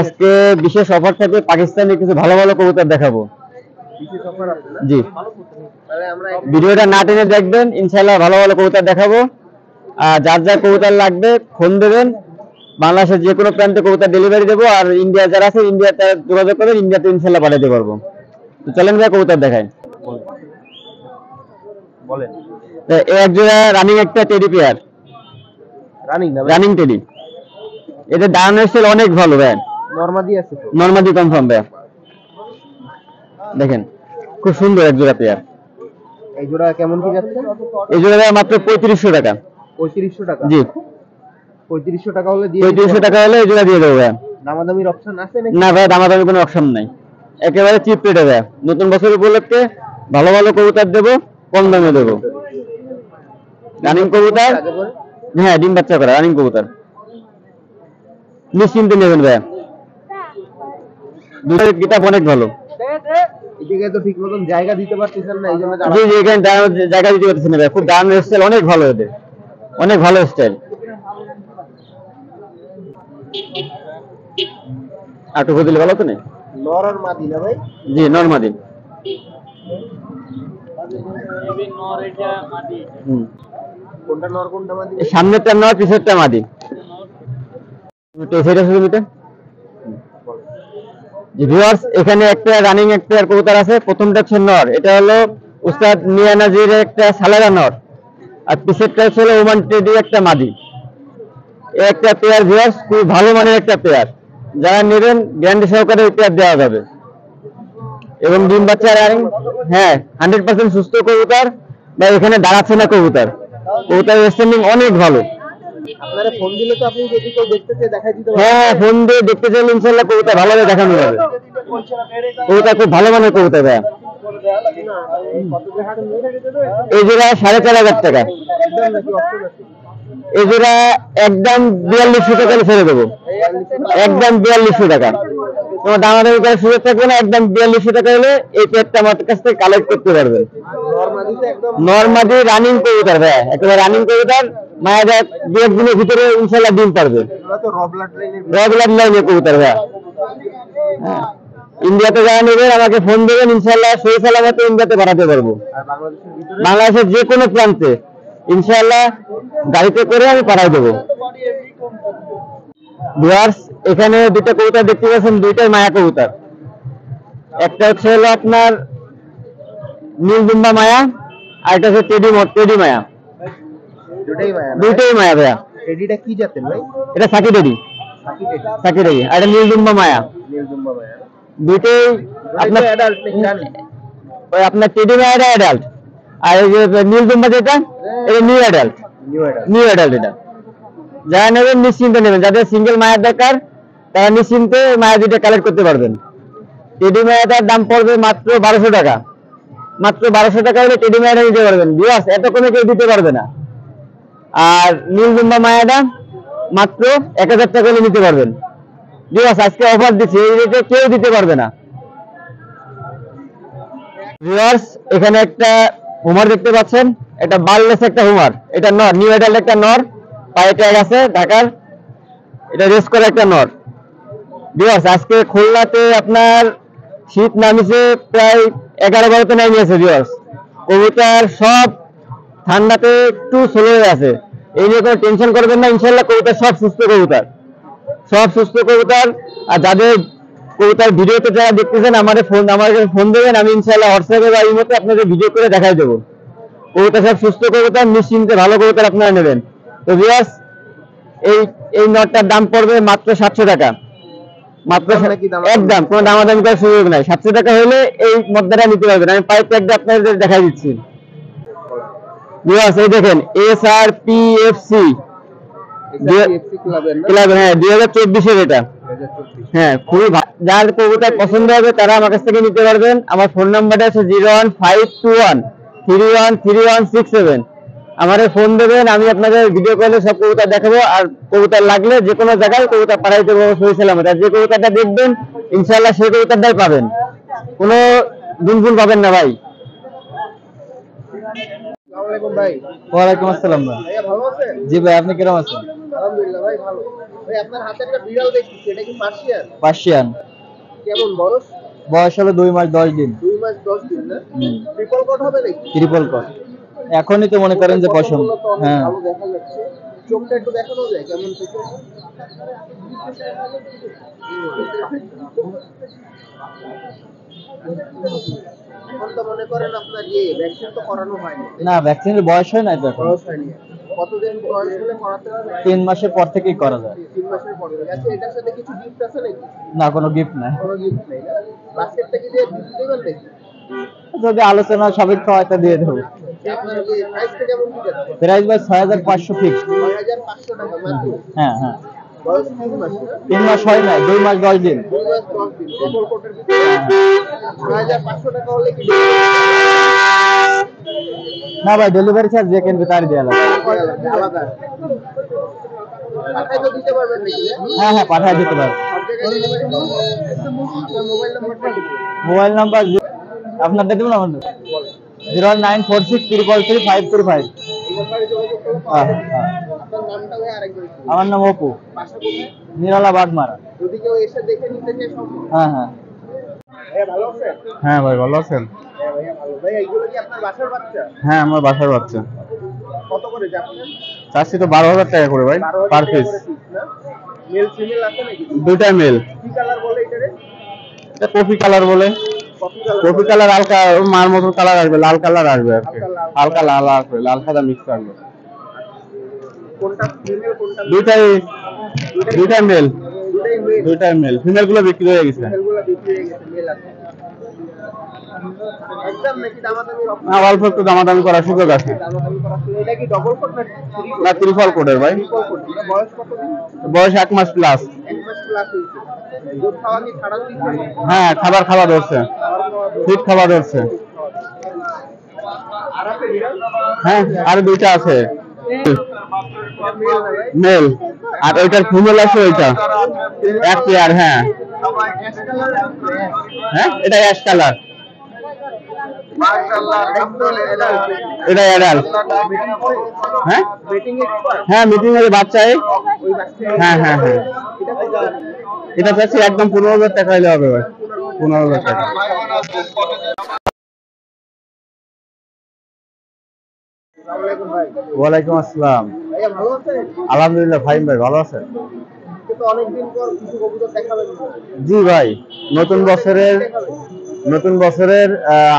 আজকে বিশেষ অফার থাকবে, পাকিস্তানি কিছু ভালো ভালো কবুতর দেখাবো। জি, ভিডিওটা না টেনে দেখবেন, ইনশাআল্লাহ ভালো ভালো কবুতর দেখাবো। আর যার যা কবুতর লাগবে ফোন দেবেন, বাংলাদেশের যে কোনো প্রান্তে কবুতর ডেলিভারি দেবো। আর ইন্ডিয়া যারা আছে ইন্ডিয়াতে যোগাযোগ করবেন, ইন্ডিয়াতে ইনশাআল্লাহ পাঠাতে পারবো। তো চলেন ভাই কবুতর দেখাই। বলেন। এক জোড়া রানিং একটা টেডি পেয়ার, রানিং টেডি। এটা দাঁড়ানোর স্টাইল অনেক ভালো ভাই, নরমাদি আছে তো? নরমাদি কনফার্ম ভাই। দেখেন খুব সুন্দর এক জোড়া পেয়ার। এই জোড়া কেমন কি যাচ্ছে? এই জোড়া মাত্র 3500 টাকা। 3500 টাকা? জি, 3500 টাকা হলে দিয়ে 3500 টাকা হলে এই জোড়া দিয়ে দেবো ভাই। দামাদামির অপশন আছে নাকি? না ভাই, দামাদামি কোনো অপশন নাই, একেবারে চিপ রেটে ভাই। নতুন বছর উপলক্ষে ভালো ভালো কবুতর দেবো, কম দামে দেবো। রানিং কবুতর, হ্যাঁ ডিম বাচ্চা করা রানিং কবুতর, নিশ্চিন্তে নেবেন ভাই। দুটোর গিটাপ অনেক ভালো। এদিকে তো ঠিক মতন জায়গা দিতে পারতেছেন না, এই জন্য জি জি, এখানে জায়গা দিতে পারতেছেন না ভাই। খুব দারুণ স্টাইল, অনেক ভালো এদের, অনেক ভালো স্টাইল। আটু দিলে ভালো তো নেই? নর আর মাদি না ভাই? জি, নরমাদি। কোনটা নর কোনটা মাদি? সামনেরটা নর, পিছেরটা মাদি। সেটা শুধু মিটে। ভিউয়ার্স, এখানে একটা রানিং একটা কবুতর আছে। প্রথমটা হচ্ছে নর, এটা হলো উস্তাদ মিয়া নাজির একটা সালারা নর, আর পিছেরটা হলো ওমান টেডি একটা মাদি। এই একটা পেয়ার ভিউয়ার্স, খুব ভালো মানের একটা পেয়ার। যারা নেবেন গ্যারান্টি সহকারে এই পেয়ার দেওয়া যাবে। এবং ডিম বাচ্চা রানিং, হ্যাঁ 100% সুস্থ কবুতর বা এখানে দাঁড়াচ্ছে না কবুতর। কবুতরের স্ট্যান্ডিং অনেক ভালো। আপনারা ফোন দিলে তো আপনি যদি কেউ দেখতে চায় দেখাই দিতে পারবেন? হ্যাঁ, ফোন দিয়ে দেখতে চাইলে ইনশাআল্লাহ কবুতর ভালোভাবে দেখানো যাবে। কবুতর খুব ভালো মানের কবুতর ভাই। এই জোড়া 4500 টাকা। এই জোড়া একদম 4200 টাকা ছেড়ে দেবো, একদম 4200 টাকা। তোমার দামাদামি করার সুযোগ থাকবে না, একদম 4200 টাকা হলে এই পেয়ারটা আমার কাছ থেকে কালেক্ট করতে পারবেন। নরমাদি রানিং কবুতর ভাই, একেবারে রানিং কবুতর। মায়েরা 2 দিনের ভিতরে ইনশাআল্লাহ ডিম পারবে। রবলার লাইনে কবুতর ভাই। হ্যাঁ, ইন্ডিয়াতে যারা নেবেন আমাকে ফোন দেবেন, ইনশাআল্লাহ সহি সালামতে ইন্ডিয়াতে পাঠাতে পারবো। বাংলাদেশের যে কোনো প্রান্তে ইনশাআল্লাহ গাড়িতে করে আমি পাঠাই দেবো। ভিউয়ার্স, এখানে দুটো কবুতর দেখতে পাচ্ছেন, দুইটাই মায়া কবুতর। একটা হচ্ছে হলো আপনার নীলদুম্বা মায়া, আর একটা হচ্ছে টেডি মায়া। দুইটাই মায়া ভাইয়া। টেডিটা কি জাতের ভাই? এটা সাকি টেডি, সাকি টেডি। আর এটা নীলদুম্বা মায়া। নীলদুম্বা মায়া। দুইটাই আপনার অ্যাডাল্ট নাকি রানিং? ওই আপনার টেডি মায়াটা অ্যাডাল্ট, আর এই যে নীলদুম্বা যেটা এটা নিউ অ্যাডাল্ট। নিউ অ্যাডাল্ট এটা। যারা নেবেন নিশ্চিন্তে নেবেন, যাদের সিঙ্গেল মায়ের দরকার তারা নিশ্চিন্তে মায়া দুইটা কালেক্ট করতে পারবেন। টেডি মায়াটার দাম পড়বে মাত্র 1200 টাকা। মাত্র 1200 টাকা হলে টেডি মায়াটা নিতে পারবেন। ভিউয়ার্স, এত কমে কেউ দিতে পারবে না। আর নীলদুম্বা মায়াটা মাত্র 1000 টাকা হলে নিতে পারবেন। ভিউয়ার্স, আজকে অফার দিচ্ছি, এই রেটে কেউ দিতে পারবে না। ভিউয়ার্স, এখানে একটা হুমার দেখতে পাচ্ছেন, এটা বারলেস একটা হুমার। এটা নর, নিউ অ্যাডাল্ট একটা নর, পায়ে ট্যাগ আছে ঢাকার। এটা রেস করে একটা নর। ভিউয়ার্স, আজকে খুলনাতে আপনার শীত নামিছে প্রায় 11-12তে নামিয়েছে। ভিউয়ার্স, কবুতর সব ঠান্ডাতে একটু স্লো হয়ে আছে, এই নিয়ে কোনো টেনশন করবেন না। ইনশাআল্লাহ কবুতর সব সুস্থ কবুতর, সব সুস্থ কবুতর। আর যাদের কবুতর ভিডিওতে যারা দেখতেছেন আমাকে ফোন দেবেন, আমি ইনশাআল্লাহ হোয়াটসঅ্যাপে বা ইমোতে আপনাদের ভিডিও করে দেখাই দেবো। কবুতর সব সুস্থ কবুতর, নিশ্চিন্তে ভালো কবুতর আপনারা নেবেন। তো ভিউয়ার্স, এই নটটার দাম পড়বে মাত্র 700 টাকা, মাত্র একদম, কোনো দামাদামি করার সুযোগ নাই। 700 টাকা হলে এই মদ্দাটা নিতে পারবেন। আমি পাইপ প্যাকটা আপনাদের দেখাই দিচ্ছি। ভিউয়ার্স, এই দেখেন SRPFC ক্লাব, হ্যাঁ 2024-এর এটা। হ্যাঁ, খুবই যার কবুতর পছন্দ হবে তারা আমার কাছ থেকে নিতে পারবেন। আমার ফোন নাম্বারটা আছে 01521313167। আমারে ফোন দেবেন, আমি আপনাদের ভিডিও কলে সব কবুতর দেখাবো। আর কবুতর লাগলে যে কোনো জায়গায় কবুতর পাঠাই দেবো সহি সালামত। আর যে কবুতরটা দেখবেন ইনশাআল্লাহ সেই কবুতরটাই পাবেন, কোনো গুনগুন পাবেন না ভাই। ওয়ালাইকুম আসসালাম ভাই। জি ভাই, আপনি কিরকম আছেন? আলহামদুলিল্লাহ ভাই, ভালো। ভাই আপনার হাতে একটা বিড়াল দেখছি, এটা কি পার্সিয়ান? পার্সিয়ান। কেমন বয়স? বয়স হলো 2 মাস 10 দিন। 2 মাস 10 দিন না? ট্রিপল কোট হবে নাকি? ট্রিপল কট। এখনই তো মনে করেন যে পছন্দ। হ্যাঁ, ভালো দেখা যাচ্ছে। চোখটা একটু দেখানো যায় কেমন থেকে? এখন তো মনে করেন আপনার ভ্যাকসিন তো করানো হয়নি। না, ভ্যাকসিনের বয়স হয় না তো এখন। বয়স হয়নি। কতদিন বয়স হলে করাতে হবে? 3 মাসের পর থেকেই করা যায়। 3 মাসের পরে। আচ্ছা, এটার সাথে কিছু গিফট আছে নাকি? না, কোনো গিফট নাই। কোনো গিফট নেই না? বাস্কেটটা কি দিয়ে দিতে দেবেন নাকি? যদি আলোচনা সাপেক্ষে হয়তো দিয়ে দেবো। আপনার কি প্রাইসটা কেমন কি যাচ্ছে? প্রাইস ভাই 6500 ফিক্স। 6500 টাকা মাত্র। হ্যাঁ হ্যাঁ, বয়স 3 মাস না? 3 মাস হয় না, 2 মাস 10 দিন। 2 মাস 10 দিন। ডবল কোটের ভিতরে 6500 টাকা হলে কি না ভাই, ডেলিভারি চার্জ যে কিনবে তার দেওয়া লাগবে। আলাদা পাঠাই তো দিতে পারবেন নাকি? হ্যাঁ হ্যাঁ, পাঠিয়ে দিতে পারবে। মোবাইল নাম্বারটা কি? মোবাইল নাম্বার আপনাদের দেবেন আমাদের 09463333535। আপনার নামটা ভাই আরেকবার একটু। আমার নাম অপু, বাসা কোথায়? নিরালা বাগমারা। যদি কেউ এসে দেখে নিতে চায় সম্ভব? হ্যাঁ হ্যাঁ ভালো আছেন? হ্যাঁ ভাই, ভালো আছেন? হ্যাঁ ভাইয়া ভালো। ভাই এইগুলো কি আপনার বাসার বাচ্চা? হ্যাঁ, আমার বাসার বাচ্চা। কত করে যাচ্ছেন? চাচ্ছি তো 12,000 টাকা করে ভাই, 12,000 পার টাকা পিস। করে piece না? মেল ফিমেল আছে নাকি? দুইটা মেল। কি কালার বলে এটারে? এটা কফি কালার বলে। Coffee colour. কফি কালার হালকা মার মতো কালার আসবে, লাল কালার আসবে আর কি। হালকা লাল। হালকা লাল আসবে, লাল সাদা মিক্স আসবে। কোনটা ফিমেল কোনটা মেল? দুইটাই মেল। দুটাই মেল। দুইটাই মেল। ফিমেল গুলো বিক্রি হয়ে গেছে। ফিমেলগুলো বিক্রি হয়ে গেছে, মেল আছে। একদম নাকি দামাদামি না, অল্প একটু দামাদামি করার সুযোগ আছে। দামাদামি করা ছিল। এটা কি ডবল কোট না না, ত্রিফল কোটের ভাই। Triple coat? এটা বয়স কতদিন? বয়স 1 মাস প্লাস। 1 মাস প্লাস হয়েছে। দুধ খাওয়া কি ছাড়া দিচ্ছে? হ্যাঁ, খাবার ধরছে, খাওয়া খাওয়া দুধ। ফিট খাবার ধরছে। আর আছে বিড়াল? হ্যাঁ, আর দুইটা আছে এটা মেল না ভাই? মেল, আর ওইটার ফিমেল আছে ওইটা এক পেয়ার। হ্যাঁ হ্যাঁ, এটা অ্যাশ কালার, এটা অ্যাডাল্ট। হ্যাঁ বেটিং এক্সপার্ট? হ্যাঁ, মিটিং এর বাচ্চাই। ওই বাচ্চা? হ্যাঁ হ্যাঁ হ্যাঁ, এটা কত? এটা চাচ্ছি একদম 15,000 টাকা হলে হবে ভাই, 15,000 টাকা। আসসালামু আলাইকুম ভাই। ওয়ালাইকুম আসসালাম। ভাইয়া ভালো আছেন? আলহামদুলিল্লাহ, ফাইন ভাই, ভালো আছেন? কিন্তু অনেকদিন পর কিছু কবুতর দেখাবেন না। জি ভাই, নতুন বছরের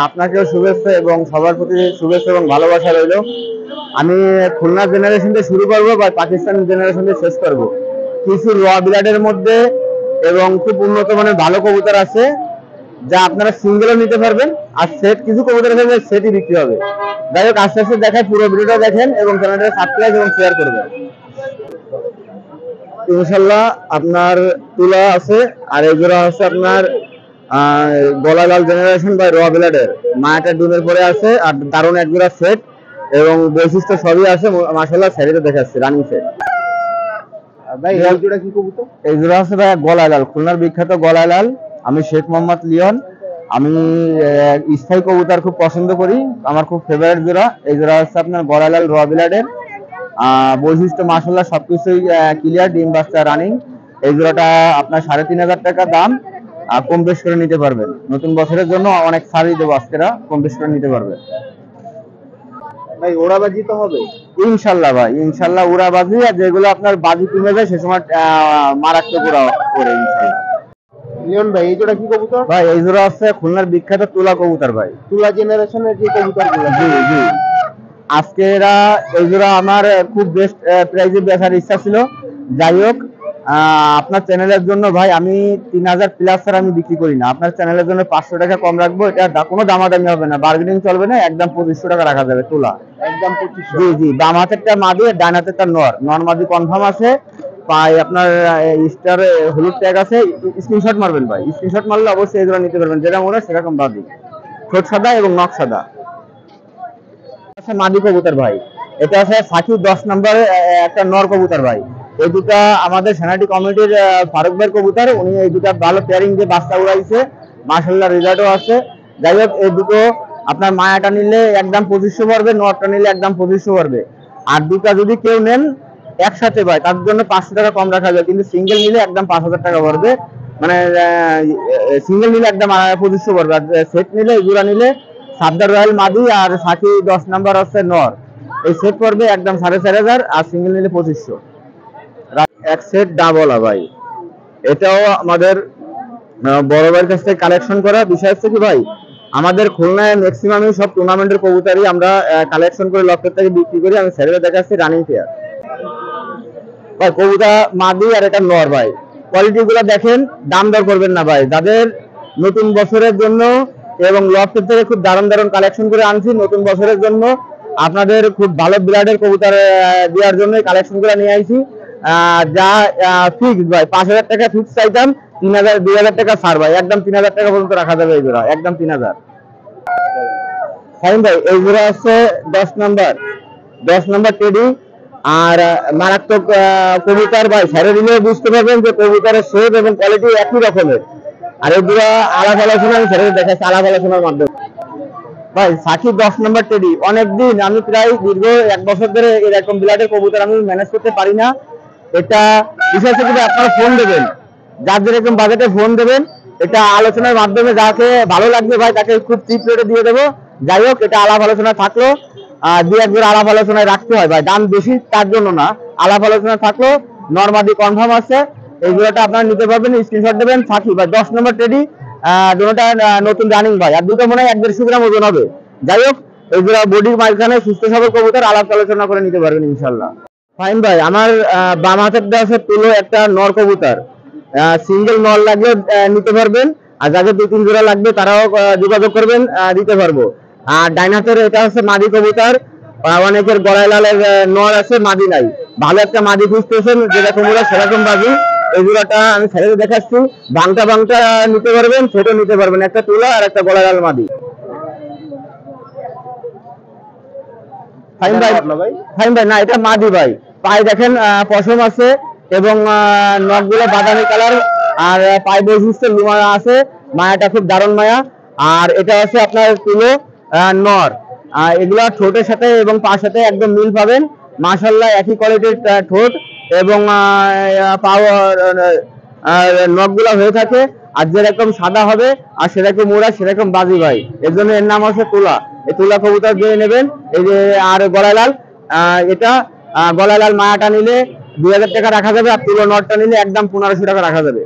আপনাকেও শুভেচ্ছা এবং সবার প্রতি শুভেচ্ছা এবং ভালোবাসা রইল। আমি খুলনা জেনারেশন দিয়ে শুরু করবো বা পাকিস্তান জেনারেশন দিয়ে শেষ করবো। কিছু র ব্লাডের মধ্যে এবং খুব উন্নত মানের ভালো কবুতর আছে যা আপনারা সিঙ্গেলও নিতে পারবেন, আর সেট কিছু কবুতর আছে সেটই বিক্রি হবে। যাই হোক, আস্তে আস্তে দেখায়, পুরো ভিডিওটা দেখেন এবং চ্যানেলটা সাবস্ক্রাইব এবং শেয়ার করবেন। ইনশাল্লাহ আপনার তুলা আছে, আর এগুলো হচ্ছে আপনার গলালাল জেনারেশন বা র ব্লাডের মায়াটা ডিমের পরে আছে, আর দারুণ একজোড়া সেট এবং বৈশিষ্ট্য সবই আছে। মাশাআল্লাহ, শাড়িতে দেখাচ্ছে রানিং সেট। ভাই এই জোড়া কি কবুতর? এই জোড়া হচ্ছে ভাই গলালাল, খুলনার বিখ্যাত গলালাল। আমি শেখ মোহাম্মদ লিওন। আমি স্থায়ী কবুতর খুব পছন্দ করি, আমার খুব ফেভারিট জোড়া। এই জোড়া হচ্ছে আপনার গলালাল র ব্লাডের। বৈশিষ্ট্য মাশাআল্লাহ সবকিছুই ক্লিয়ার, ডিম বাচ্চা রানিং। এই জোড়াটা আপনার 3,500 টাকা দাম, কম বেশ করে নিতে পারবেন। নতুন বছরের জন্য অনেক ছাড়ই দেবো আজকেরা, কম বেশ করে নিতে পারবেন ভাই। ওড়াবাজি তো হবে ইনশাল্লাহ ভাই, ইনশাল্লাহ উড়াবাজি, আর যেগুলো আপনার বাজি কমে যায় সে সময় মারাত্মক উড়া করে ইনশাল্লাহ। লিওন ভাই এই জোড়া কি কবুতর? ভাই এই জোড়া আছে খুলনার বিখ্যাত তুলা কবুতর ভাই। তুলা জেনারেশনের যে কবুতরগুলো। জি জি। আজকে এরা এই জোড়া আমার খুব বেস্ট প্রাইজে বেচার ইচ্ছা ছিল। যাই হোক, আপনার চ্যানেলের জন্য ভাই আমি 3000 প্লাস ছাড়া আমি বিক্রি করি না। আপনার চ্যানেলের জন্য 500 টাকা কম রাখবো। এটা কোনো দামাদামি হবে না, বার্গেনিং চলবে না, একদম 2500 টাকা রাখা যাবে তুলা। একদম 2500। জি জি। বাম হাতেরটা মাদি, ডান হাতেরটা নর মাদি কনফার্ম আছে। পাই আপনার স্টার হলুদ ট্যাগ আছে। স্ক্রিনশট মারবেন ভাই, স্ক্রিনশট মারলে অবশ্যই এগুলো নিতে পারবেন, যেটা মনে হয় সেরকম বাদি। ঠোঁট সাদা এবং নখ সাদা। আচ্ছা মাদি কবুতর ভাই, এটা আছে সাকি 10 নম্বর একটা নর কবুতর ভাই। এই দুটা আমাদের সেনাটি কমিটির ফারুক ভাইয়ের কবুতর। উনি এই দুটা ভালো পেয়ারিং দিয়ে বাচ্চা উড়াইছে, মাশাআল্লাহ রেজাল্টও আছে। যাই হোক, এই দুটো আপনার মায়াটা নিলে একদম 2500 পড়বে, নরটা নিলে একদম 2500 পড়বে। আর দুটা যদি কেউ নেন একসাথে ভাই, তার জন্য 500 টাকা কম রাখা যাবে, কিন্তু সিঙ্গেল নিলে একদম 5000 টাকা পড়বে। মানে সিঙ্গেল নিলে একদম 2500 পড়বে। আর সেট নিলে, জোড়া নিলে সাবদার রয়্যাল মাদি আর সাকি 10 নাম্বার আছে নর, এই সেট পড়বে একদম 4500, আর সিঙ্গেল নিলে 2500। এক সেট ডাবল ভাই, এটাও আমাদের বড় ভাইয়ের কাছ থেকে কালেকশন করা। বিষয় হচ্ছে কি ভাই, আমাদের খুলনায় ম্যাক্সিমামই সব টুর্নামেন্টের কবুতরই আমরা কালেকশন করে লক্ষ্যের থেকে বিক্রি করি। আমি স্যারের দেখাচ্ছি রানিং পেয়ার ভাই, কবুতর মাদি আর এটা নর ভাই। কোয়ালিটি গুলো দেখেন, দাম দর করবেন না ভাই। যাদের নতুন বছরের জন্য এবং লফটের থেকে খুব দারুণ দারুণ কালেকশন করে আনছি নতুন বছরের জন্য, আপনাদের খুব ভালো ব্লাডের কবুতর দেওয়ার জন্য কালেকশন করে নিয়ে আইছি। যা ফিক্স ভাই, 5000 টাকা ফিক্স চাইতাম, 2000 টাকা ছাড় ভাই, একদম 3000 টাকা পর্যন্ত রাখা যাবে এই জোড়া, একদম 3000। ফাইন ভাই, এই জোড়া আছে 10 নাম্বার টেডি। আর মারাত্মক কবুতর ভাই, ছেড়ে দিলে বুঝতে পারবেন যে কবুতরের শেপ এবং কোয়ালিটি একই রকমের। আর এই জোড়া আলাপ আলোচনা আমি ছেড়ে দেখাচ্ছি আলাপ আলোচনার মাধ্যমে। ভাই সাকি 10 নাম্বার টেডি, অনেকদিন আমি প্রায় দীর্ঘ 1 বছর ধরে এরকম ব্লাডের কবুতর আমি ম্যানেজ করতে পারি না। এটা বিশেষ করে আপনারা ফোন দেবেন, যার যেরকম বাজেটে ফোন দেবেন, এটা আলোচনার মাধ্যমে যাকে ভালো লাগবে ভাই তাকে খুব চিপ রেটে দিয়ে দেবো। যাই হোক, এটা আলাপ আলোচনা থাকলো, 2-1 জোড়া আলাপ আলোচনায় রাখতে হয় ভাই, দাম বেশি তার জন্য না, আলাপ আলোচনা থাকলো। নরমাদি কনফার্ম আছে, এই জোড়াটা আপনারা নিতে পারবেন, স্ক্রিনশট দেবেন। সাকি ভাই 10 নম্বর টেডি, দুটোটা নতুন রানিং ভাই, আর দুটো মনে হয় 150 গ্রাম ওজন হবে। যাই হোক, এই জোড়া বডির মাঝখানে সুস্থ সবল কবুতর, আলাপ আলোচনা করে নিতে পারবেন ইনশাল্লাহ। ফাইন ভাই, আমার বাম হাতের আছে তুলো একটা নর কবুতর, সিঙ্গেল নর লাগলে নিতে পারবেন, আর যাদের 2-3 জোড়া লাগবে তারাও যোগাযোগ করবেন, দিতে পারবো। আর ডাইন হাতের এটা হচ্ছে মাদি কবুতর, অনেকের গলায় লালের নর আছে, মাদি নাই, ভালো একটা মাদি খুঁজতেছেন, যেরকম ওরা সেরকম বাজি। এই জোড়াটা আমি ছেড়ে দেখাচ্ছি, বাংটা নিতে পারবেন, ছোট নিতে পারবেন, একটা তুলা আর একটা গলায় লাল মাদি। ফাইন ভাই, না এটা মাদি ভাই, পায়ে দেখেন পশম আছে এবং নখগুলো বাদামি কালার, আর পায়ে বৈশিষ্ট্য লুমা আছে, মায়াটা খুব দারুণ মায়া। আর এটা আছে আপনার তুলো নর, এগুলা ঠোঁটের সাথে এবং পার সাথে একদম মিল পাবেন, মাশাআল্লাহ একই কোয়ালিটির ঠোঁট এবং নখগুলা হয়ে থাকে। আর যেরকম সাদা হবে আর সেরকম মোড়া সেরকম বাজি ভাই, এর জন্য এর নাম আছে তুলা। এই তুলা কবুতর দিয়ে নেবেন। এই যে আর গলায় লাল, এটা গলায় লাল মায়াটা নিলে 2000 টাকা রাখা যাবে, আর তুলো নটটা নিলে একদম 1500 টাকা রাখা যাবে।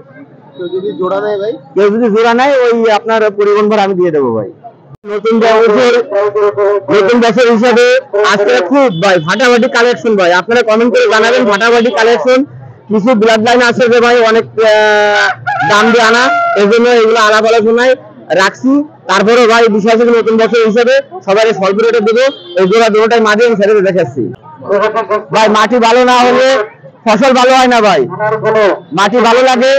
কেউ যদি জোড়া নেয় ভাই, কেউ যদি জোড়া নেয় ওই আপনার পরিবহন ভাড়া আমি দিয়ে দেবো ভাই। নতুন বছর হিসাবে আজকে খুব ভাই ফাটাফাটি কালেকশন ভাই, আপনারা কমেন্ট করে জানাবেন ফাটাফাটি কালেকশন। কিছু ব্লাড লাইন আছে যে ভাই অনেক দাম দিয়ে আনা, এই জন্য এগুলো আলাপ আলোচনায় রাখছি। তারপরে ভাই বিশেষ করে নতুন বছর হিসাবে সবাই স্বল্প রেটে দেবো। এই জোড়া দুটোটাই মাটি আমি ছেড়ে দেখাচ্ছি ভাই। মাটি ভালো না হলে ফসল ভালো হয় না ভাই, মাটি ভালো লাগে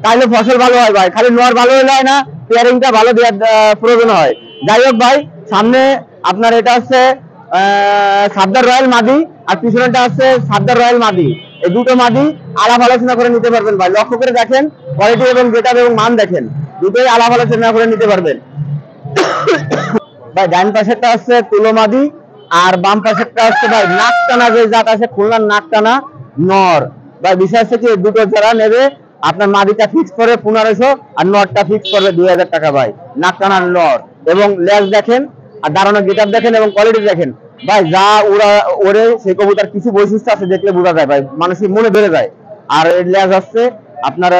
তাইলে ফসল ভালো হয় ভাই, খালি নর ভালো হলে হয় না, পেয়ারিংটা ভালো দেওয়ার প্রয়োজন হয়। যাই হোক ভাই, সামনে আপনার এটা হচ্ছে সাবদার রয়্যাল মাদি, আর পিছনেটা হচ্ছে সাবদার রয়্যাল মাদি। এই দুটো মাদি আলাপ আলোচনা করে নিতে পারবেন ভাই, লক্ষ্য করে দেখেন কোয়ালিটি এবং গেটআপ এবং মান দেখেন, দুটোই আলাপ আলোচনা করে নিতে পারবেন ভাই। ডান পাশেরটা হচ্ছে তুলো মাদি, আর বাম পাশেরটা হচ্ছে ভাই নাকটানা, যে জাত আছে খুলনার নাকটানা নর ভাই। বিষয় হচ্ছে কি, দুটো যারা নেবে আপনার মাদিটা ফিক্স করবে 1500, আর নরটা ফিক্স করবে 2000 টাকা ভাই। নাকটানার নর এবং লেজ দেখেন, আর দাঁড়ানো গেটআপ দেখেন এবং কোয়ালিটি দেখেন ভাই, যা ওরে সেই কবুতর কিছু বৈশিষ্ট্য আছে দেখলে বোঝা যায় ভাই, মানুষের মনে বেড়ে যায়। আর এর লেজ আসছে আপনার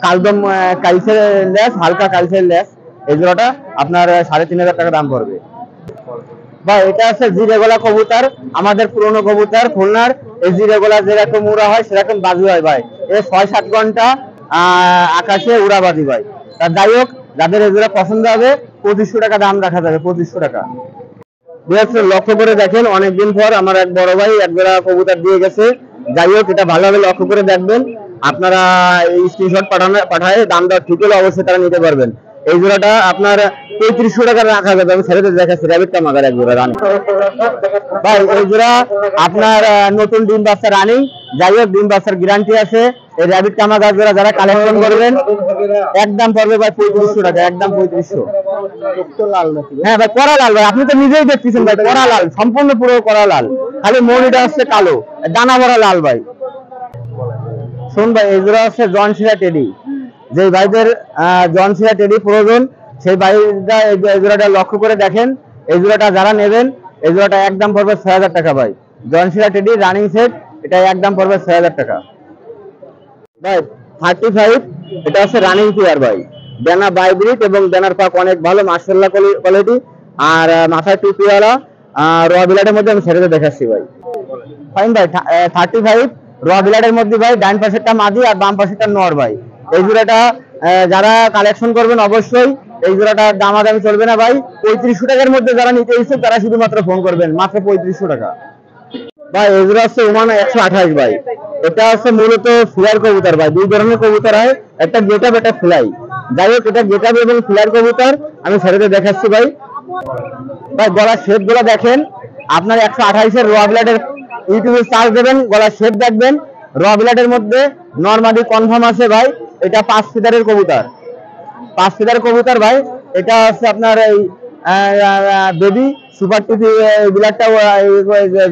কালদম কালচের লেস, হালকা কালচের লেস, এই জোড়াটা আপনার 3,500 টাকা দাম পড়বে। ভাই এটা আছে জিরেগলা কবুতর, আমাদের পুরনো কবুতর খুলনার। এই জিরেগলা যেরকম উড়া হয় সেরকম বাজি হয় ভাই। এই 6-7 ঘন্টা আকাশে উড়াবাজি ভাই। তা যাই হোক, যাদের এগুলো পছন্দ হবে 2500 টাকা দাম রাখা যাবে, 2500 টাকা। লক্ষ্য করে দেখেন, অনেকদিন পর আমার এক বড় ভাই এক জোড়া কবুতর দিয়ে গেছে। যাই হোক, এটা ভালোভাবে লক্ষ্য করে দেখবেন। আপনারা এই স্ক্রিনশট পাঠায় দাম দর ঠিক হলে অবশ্যই তারা নিতে পারবেন। এই জোড়াটা আপনার 3500 টাকা রাখা যাবে। আমি ছেড়ে দেখাচ্ছি, র্যাবিটটা মাগার এক জোড়া রানিং ভাই। এই জোড়া আপনার নতুন ডিম বাচ্চা রানিং। যাই হোক, ডিম বাচ্চার গ্যারান্টি আছে। এই র্যাবিট কামাগার জোড়া যারা কালেকশন করবেন একদম পড়বে ভাই 3500 টাকা, একদম 3500। হ্যাঁ ভাই, কড়া লাল ভাই, আপনি তো নিজেই দেখতেছেন ভাই, কড়া লাল, সম্পূর্ণ পুরো কড়া লাল, খালি মনিটা হচ্ছে কালো, দানা ভরা লাল ভাই। শোন ভাই, এই জোড়া হচ্ছে জনশিরা টেডি। যে ভাইদের জনশিরা টেডি প্রয়োজন, সেই ভাইরা এই জোড়াটা লক্ষ্য করে দেখেন। এই জোড়াটা যারা নেবেন, এই জোড়াটা একদম পড়বে 6000 টাকা ভাই। জনশিরা টেডি রানিং সেট, এটা একদম পড়বে 6000 টাকা ভাই। 35, এটা হচ্ছে রানিং পেয়ার ভাই। ব্যানা বাইব্রিড এবং ব্যানার পাক অনেক ভালো, মাশাআল্লাহ কোয়ালিটি। আর মাথায় টুপিওয়ালা র বিলাটের মধ্যে আমি ছেড়ে দেখাচ্ছি ভাই। ফাইন ভাই, 35 র বিলাটের মধ্যে ভাই, ডান পাশেরটা মাদি আর বাম পাশেরটা নর ভাই। এই জোড়াটা যারা কালেকশন করবেন অবশ্যই এই জোড়াটা দামাদামি চলবে না ভাই। 3500 টাকার মধ্যে যারা নিতে ইচ্ছুক তারা শুধুমাত্র ফোন করবেন, মাত্র 3500 টাকা ভাই। এই জোড়া হচ্ছে ওমান 128 ভাই। এটা হচ্ছে মূলত ফ্লাইয়ার কবুতর ভাই। দুই ধরনের কবুতর হয়, একটা গেটআপ, একটা ফ্লাই। যাই হোক, এটা গেটআপ এবং ফ্লাইয়ার কবুতর আমি ছেড়ে দেখাচ্ছি ভাই। ভাই গলার শেপ গুলো দেখেন, আপনার 128-এর র ব্লাডের ইউটিউবে সার্চ দেবেন, গলার শেপ দেখবেন। র ব্লাডের মধ্যে নরমালি কনফার্ম আছে ভাই। এটা 5 ফিদারের কবুতর, 5 ফিদারের কবুতর ভাই। এটা হচ্ছে আপনার এই বেবি সুপার টিভি ব্লাডটা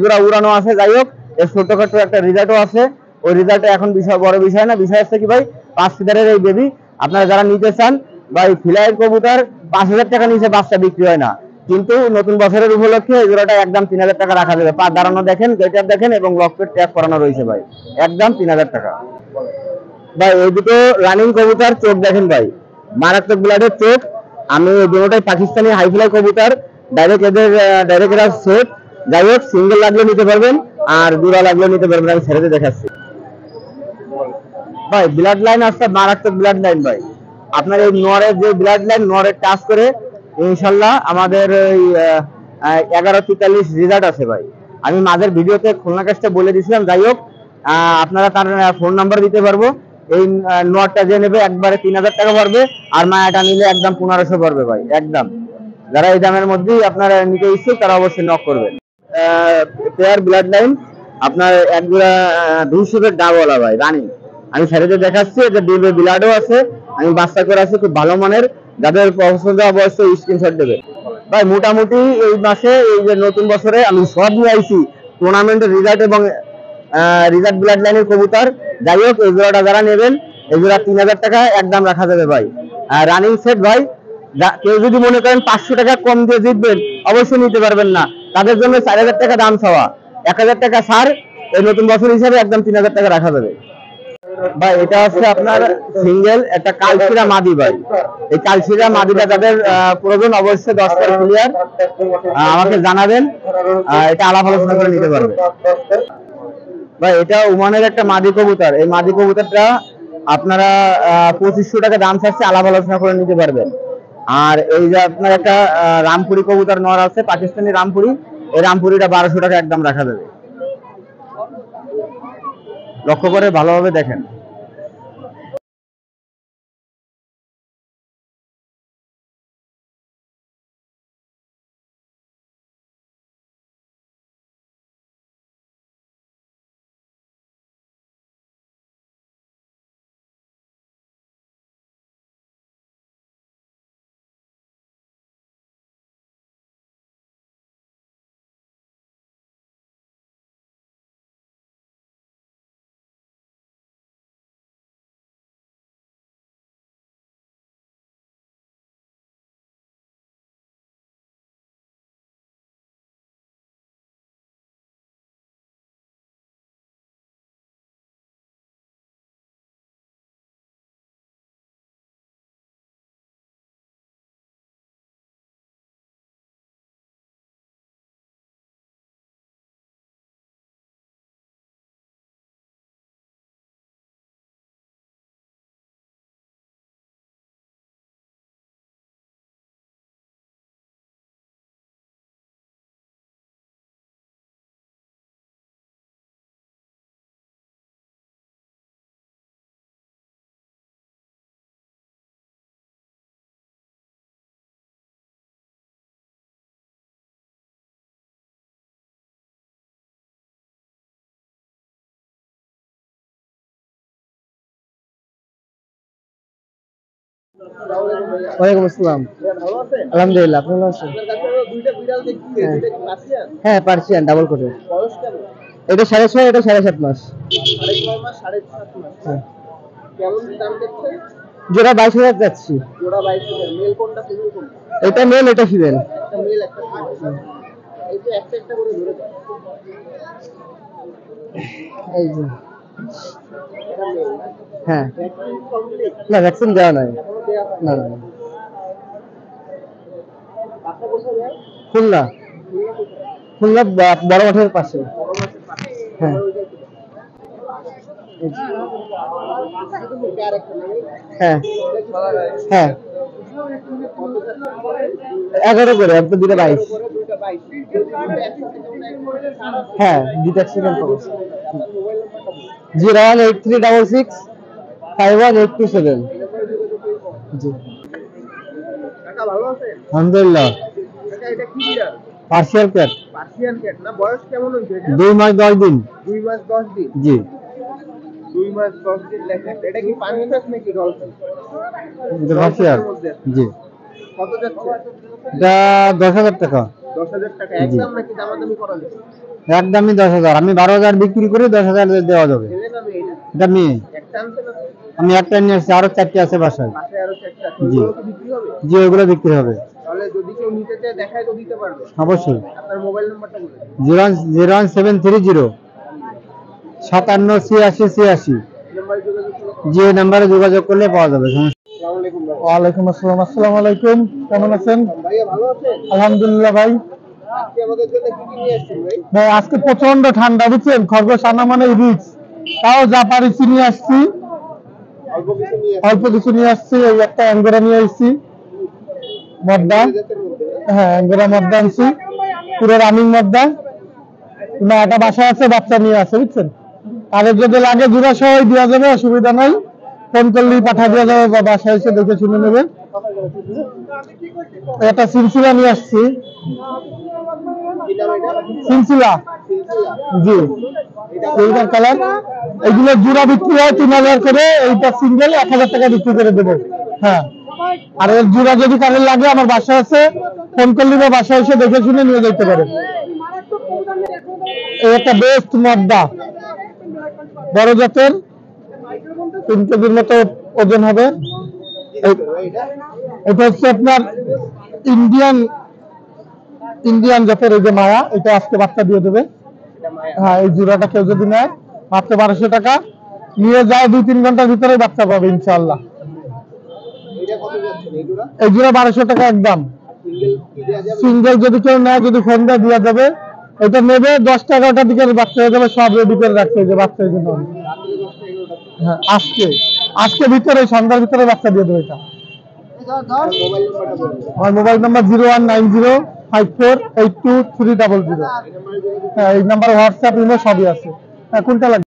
জোড়া উড়ানো আছে। যাই হোক, এর ছোটখাটো একটা রিজাল্টও আছে। ওই রিজাল্টটা এখন বড় বিষয় না, বিষয় হচ্ছে কি ভাই, 5 ফিদারের এই বেবি আপনারা যারা নিতে চান ভাই, ফিলাইয়ের কবুতর 5000 টাকা নিচে বাচ্চা বিক্রি হয় না। কিন্তু নতুন বছরের উপলক্ষে এই জোড়াটা একদম 3000 টাকা রাখা যাবে। পা দাঁড়ানো দেখেন, গেটআপ দেখেন এবং লকেট ট্যাগ করানো রয়েছে ভাই, একদম 3000 টাকা ভাই। এই দুটো রানিং কবুতর, চোখ দেখেন ভাই, মারাত্মক ব্লাডের চোখ। আমি দুটোটাই পাকিস্তানি হাইফ্লাই কবুতর, ডাইরেক্ট এরা সেট। যাই হোক, সিঙ্গেল লাগলে নিতে পারবেন আর জোড়া লাগলে নিতে পারবেন। আমি ছেড়ে দেখাচ্ছি ভাই। ব্লাড লাইন আছে, মারাত্মক ব্লাড লাইন ভাই। আপনার এই নরের যে ব্লাড লাইন, নরের টাচ করে ইনশাল্লাহ আমাদের ওই 1143 রেজাল্ট আছে ভাই। আমি মাঝের ভিডিওতে খুলনা কাজটা বলে দিয়েছিলাম। যাই হোক, আপনারা তার ফোন নাম্বার দিতে পারবো। এই নটটা যে নেবে একবারে 3000 টাকা পড়বে, আর মায়াটা নিলে একদম 1500 পড়বে ভাই, একদম। যারা এই দামের মধ্যেই আপনারা নিতে ইচ্ছুক তারা অবশ্যই নক করবেন। পেয়ার ব্লাড লাইন আপনার এক জোড়া 200 ডাবলা ভাই, রানিং। আমি ছেড়ে দেখাচ্ছি, এটা ডিবে ব্লাডও আছে, আমি বাচ্চা করে আছি, খুব ভালো মানের। যাদের পছন্দ অবশ্যই স্ক্রিনশট দেবে ভাই। মোটামুটি এই মাসে, এই যে নতুন বছরে আমি সব নিয়ে আইছি টুর্নামেন্টের রিজাল্ট এবং রিজাল্ট ব্লাড লাইনের কবুতর। যাই হোক, এই জোড়াটা যারা নেবেন এই জোড়া 3000 টাকা একদম রাখা যাবে ভাই। রানিং সেট ভাই। কেউ যদি মনে করেন 500 টাকা কম দিয়ে জিতবেন, অবশ্যই নিতে পারবেন না। তাদের জন্য 4000 টাকা দাম চাওয়া, 1000 টাকা ছাড়। এই নতুন বছর হিসাবে একদম 3000 টাকা রাখা যাবে ভাই। এটা হচ্ছে আপনার সিঙ্গেল একটা কালশিরা মাদি ভাই। এই কালশিরা মাদিটা যাদের প্রয়োজন অবশ্যই 10 টাকা ক্লিয়ার আমাকে জানাবেন, এটা আলাপ আলোচনা করে নিতে পারবে ভাই। এটা ওমানের একটা মাদি কবুতর। এই মাদি কবুতরটা আপনারা 2500 টাকা দাম চাচ্ছে, আলাপ আলোচনা করে নিতে পারবেন। আর এই যে আপনার একটা রামপুরি কবুতর নর আছে, পাকিস্তানি রামপুরি। এই রামপুরিটা 1200 টাকা একদম রাখা যাবে। লক্ষ্য করে ভালোভাবে দেখেন। ওয়ালাইকুম আসসালাম। ভালো আছেন? আলহামদুলিল্লাহ, আপনি ভালো আছেন? আপনার কাছে আমরা দুইটা বিড়াল দেখছি, হ্যাঁ। দুইটা কি পার্সিয়ান? হ্যাঁ, পার্সিয়ান ডাবল কোটের। বয়স কেমন? এটা 6.5, এটা 7.5 মাস। 6.5 মাস, 7.5 মাস। হ্যাঁ। কেমন দাম দেখছেন? জোড়া 22,000 যাচ্ছি। জোড়া 22,000। মেল কোনটা, ফিমেল কোনটা? এটা মেল, এটা ফিমেল। একটা মেল, একটা ফিমেল। এই যে একটা একটা করে ধরে দাও। এই যে, এটা মেল না? হ্যাঁ। Vaccine complete? না, ভ্যাকসিন দেওয়া নাই। এখনো দেয়া হয়নি? না, না। বাসা কোথায় যায়? খুলনা, খুলনা কোথায়? খুলনা বড় মাঠের পাশে। বড় মাছের পাশে? হ্যাঁ। আমার ওই যে- এটা আরেকটা না? হ্যাঁ, এটা কি ভালো লাগে? হ্যাঁ। কত করে? 11 করে, আপনি দুটো 22। করে দুইটা 22। যদি দুইটা একসাথে কেমন এক করে ছাড় আছে? হ্যাঁ, দুটো অ্যাক্সিডেন্ট পাবো। আপনার মোবাইল নাম্বারটা বলুন। 01836651827। এই নাম্বারে যোগাযোগ করে পাবেন। জি, কাকা ভালো আছেন? আলহামদুলিল্লাহ। কাকা এটা কি বিড়াল? পার্সিয়াল ক্যাট, পার্সিয়ান ক্যাট না? বয়স কেমন হয়েছে এটা? 2 মাস 10 দিন। 2 মাস 10 দিন। জি, 2 মাস 10 দিন লেখা আছে। এটা কি পানিফেস নাকি ডলফিন? এটা পার্সিয়াল। জি, কত যাচ্ছে? এটা 10,000 টাকা। 10,000 টাকা জি। একদম নাকি দামাদামি করা যাবে? একদমই 10,000। আমি 12,000 বিক্রি করে 10,000 দেওয়া যাবে। ছেলে না মেয়ে এটা? এটা মেয়ে। একটা আনছেন আপনি? আমি একটা নিয়ে আসছি, আরো 4টি আছে বাসায়। পাশে আরো 4টা আছে। জি। ওগুলো কি বিক্রি হবে? জি, ওগুলো বিক্রি হবে তাহলে যদি কেউ নিতে চায় দেখায় তো দিতে পারবে। অবশ্যই। আপনার মোবাইল নাম্বারটা বলুন। 01730 578686। এই নাম্বারে যোগাযোগ করুন। যে নাম্বারে যোগাযোগ করলে পাওয়া যাবে। আসসালামু আলাইকুম ভাই। ওয়ালাইকুম আসসালাম। আসসালামু আলাইকুম, কেমন আছেন? ভাইয়া ভালো আছেন? আলহামদুলিল্লাহ ভাই। আজকে আমাদের জন্য কি কি নিয়ে আসছেন ভাই? ভাই আজকে প্রচন্ড ঠান্ডা, বুঝছেন, খরগোশ আনা মানে রিস্ক। তাও যা পারিছি নিয়ে আসছি, অল্প কিছু নিয়ে অল্প কিছু নিয়ে আসছি। এই একটা অ্যাঙ্গোরা নিয়ে আসছি, মদ্দা। আসছেন মধ্যে না? হ্যাঁ, অ্যাঙ্গোরা মদ্দা আনছি, পুরো রানিং মদ্দা। না, একটা বাসা আছে, বাচ্চা নিয়ে আছে, বুঝছেন। আর যদি লাগে জোড়া সহ দেওয়া যাবে, অসুবিধা নাই। ফোন করলেই পাঠা দেওয়া যাবে, বা বাসায় এসে দেখে শুনে নেবে। একটা সিলসিলা নিয়ে আসছি, কি নাম এটা? সিলসিলা। সিলসিলা। জি, এইটার কালার। এইগুলো জোড়া বিক্রি হয় 3,000 করে, এইটা সিঙ্গেল 1,000 টাকা বিক্রি করে দেবো। হ্যাঁ, আর এর জোড়া যদি কারোর লাগে আমার বাসা আছে, ফোন করলে বা বাসায় এসে দেখে শুনে নিয়ে যেতে পারে। এই একটা বেস্ট মদ্দা, বড় জাতের, 3 কেজির মতো ওজন হবে। এটা হচ্ছে আপনার ইন্ডিয়ান জাতের, এই যে মায়া, এটা আজকে বাচ্চা দিয়ে দেবে। হ্যাঁ, এই জোড়াটা কেউ যদি নেয় মাত্র 1200 টাকা, নিয়ে যায় 2-3 ঘন্টার ভিতরে বাচ্চা পাবে ইনশাআল্লাহ। এটা কত যাচ্ছেন এই জোড়া? এই জোড়া 1200 টাকা একদম। সিঙ্গেল কি দেয়া যাবে? সিঙ্গেল যদি কেউ নেয়, যদি ফোন দেওয়া দেওয়া যাবে। এটা নেবে 10-11টার দিকে বাচ্চা হয়ে যাবে, সব রেডি করে রাখতে হবে বাচ্চার জন্য। রাত্রে 10টা 11টা। হ্যাঁ, আজকে ভিতরে, সন্ধ্যার ভিতরে বাচ্চা দিয়ে দেবে এটা। মোবাইল নাম্বারটা বলুন। আমার মোবাইল নাম্বার 01905482300। এই নাম্বারে যোগাযোগ হ্যাঁ, এই নাম্বার হোয়াটসঅ্যাপ, ইমো সবই আছে। হ্যাঁ, কোনটা লাগবে?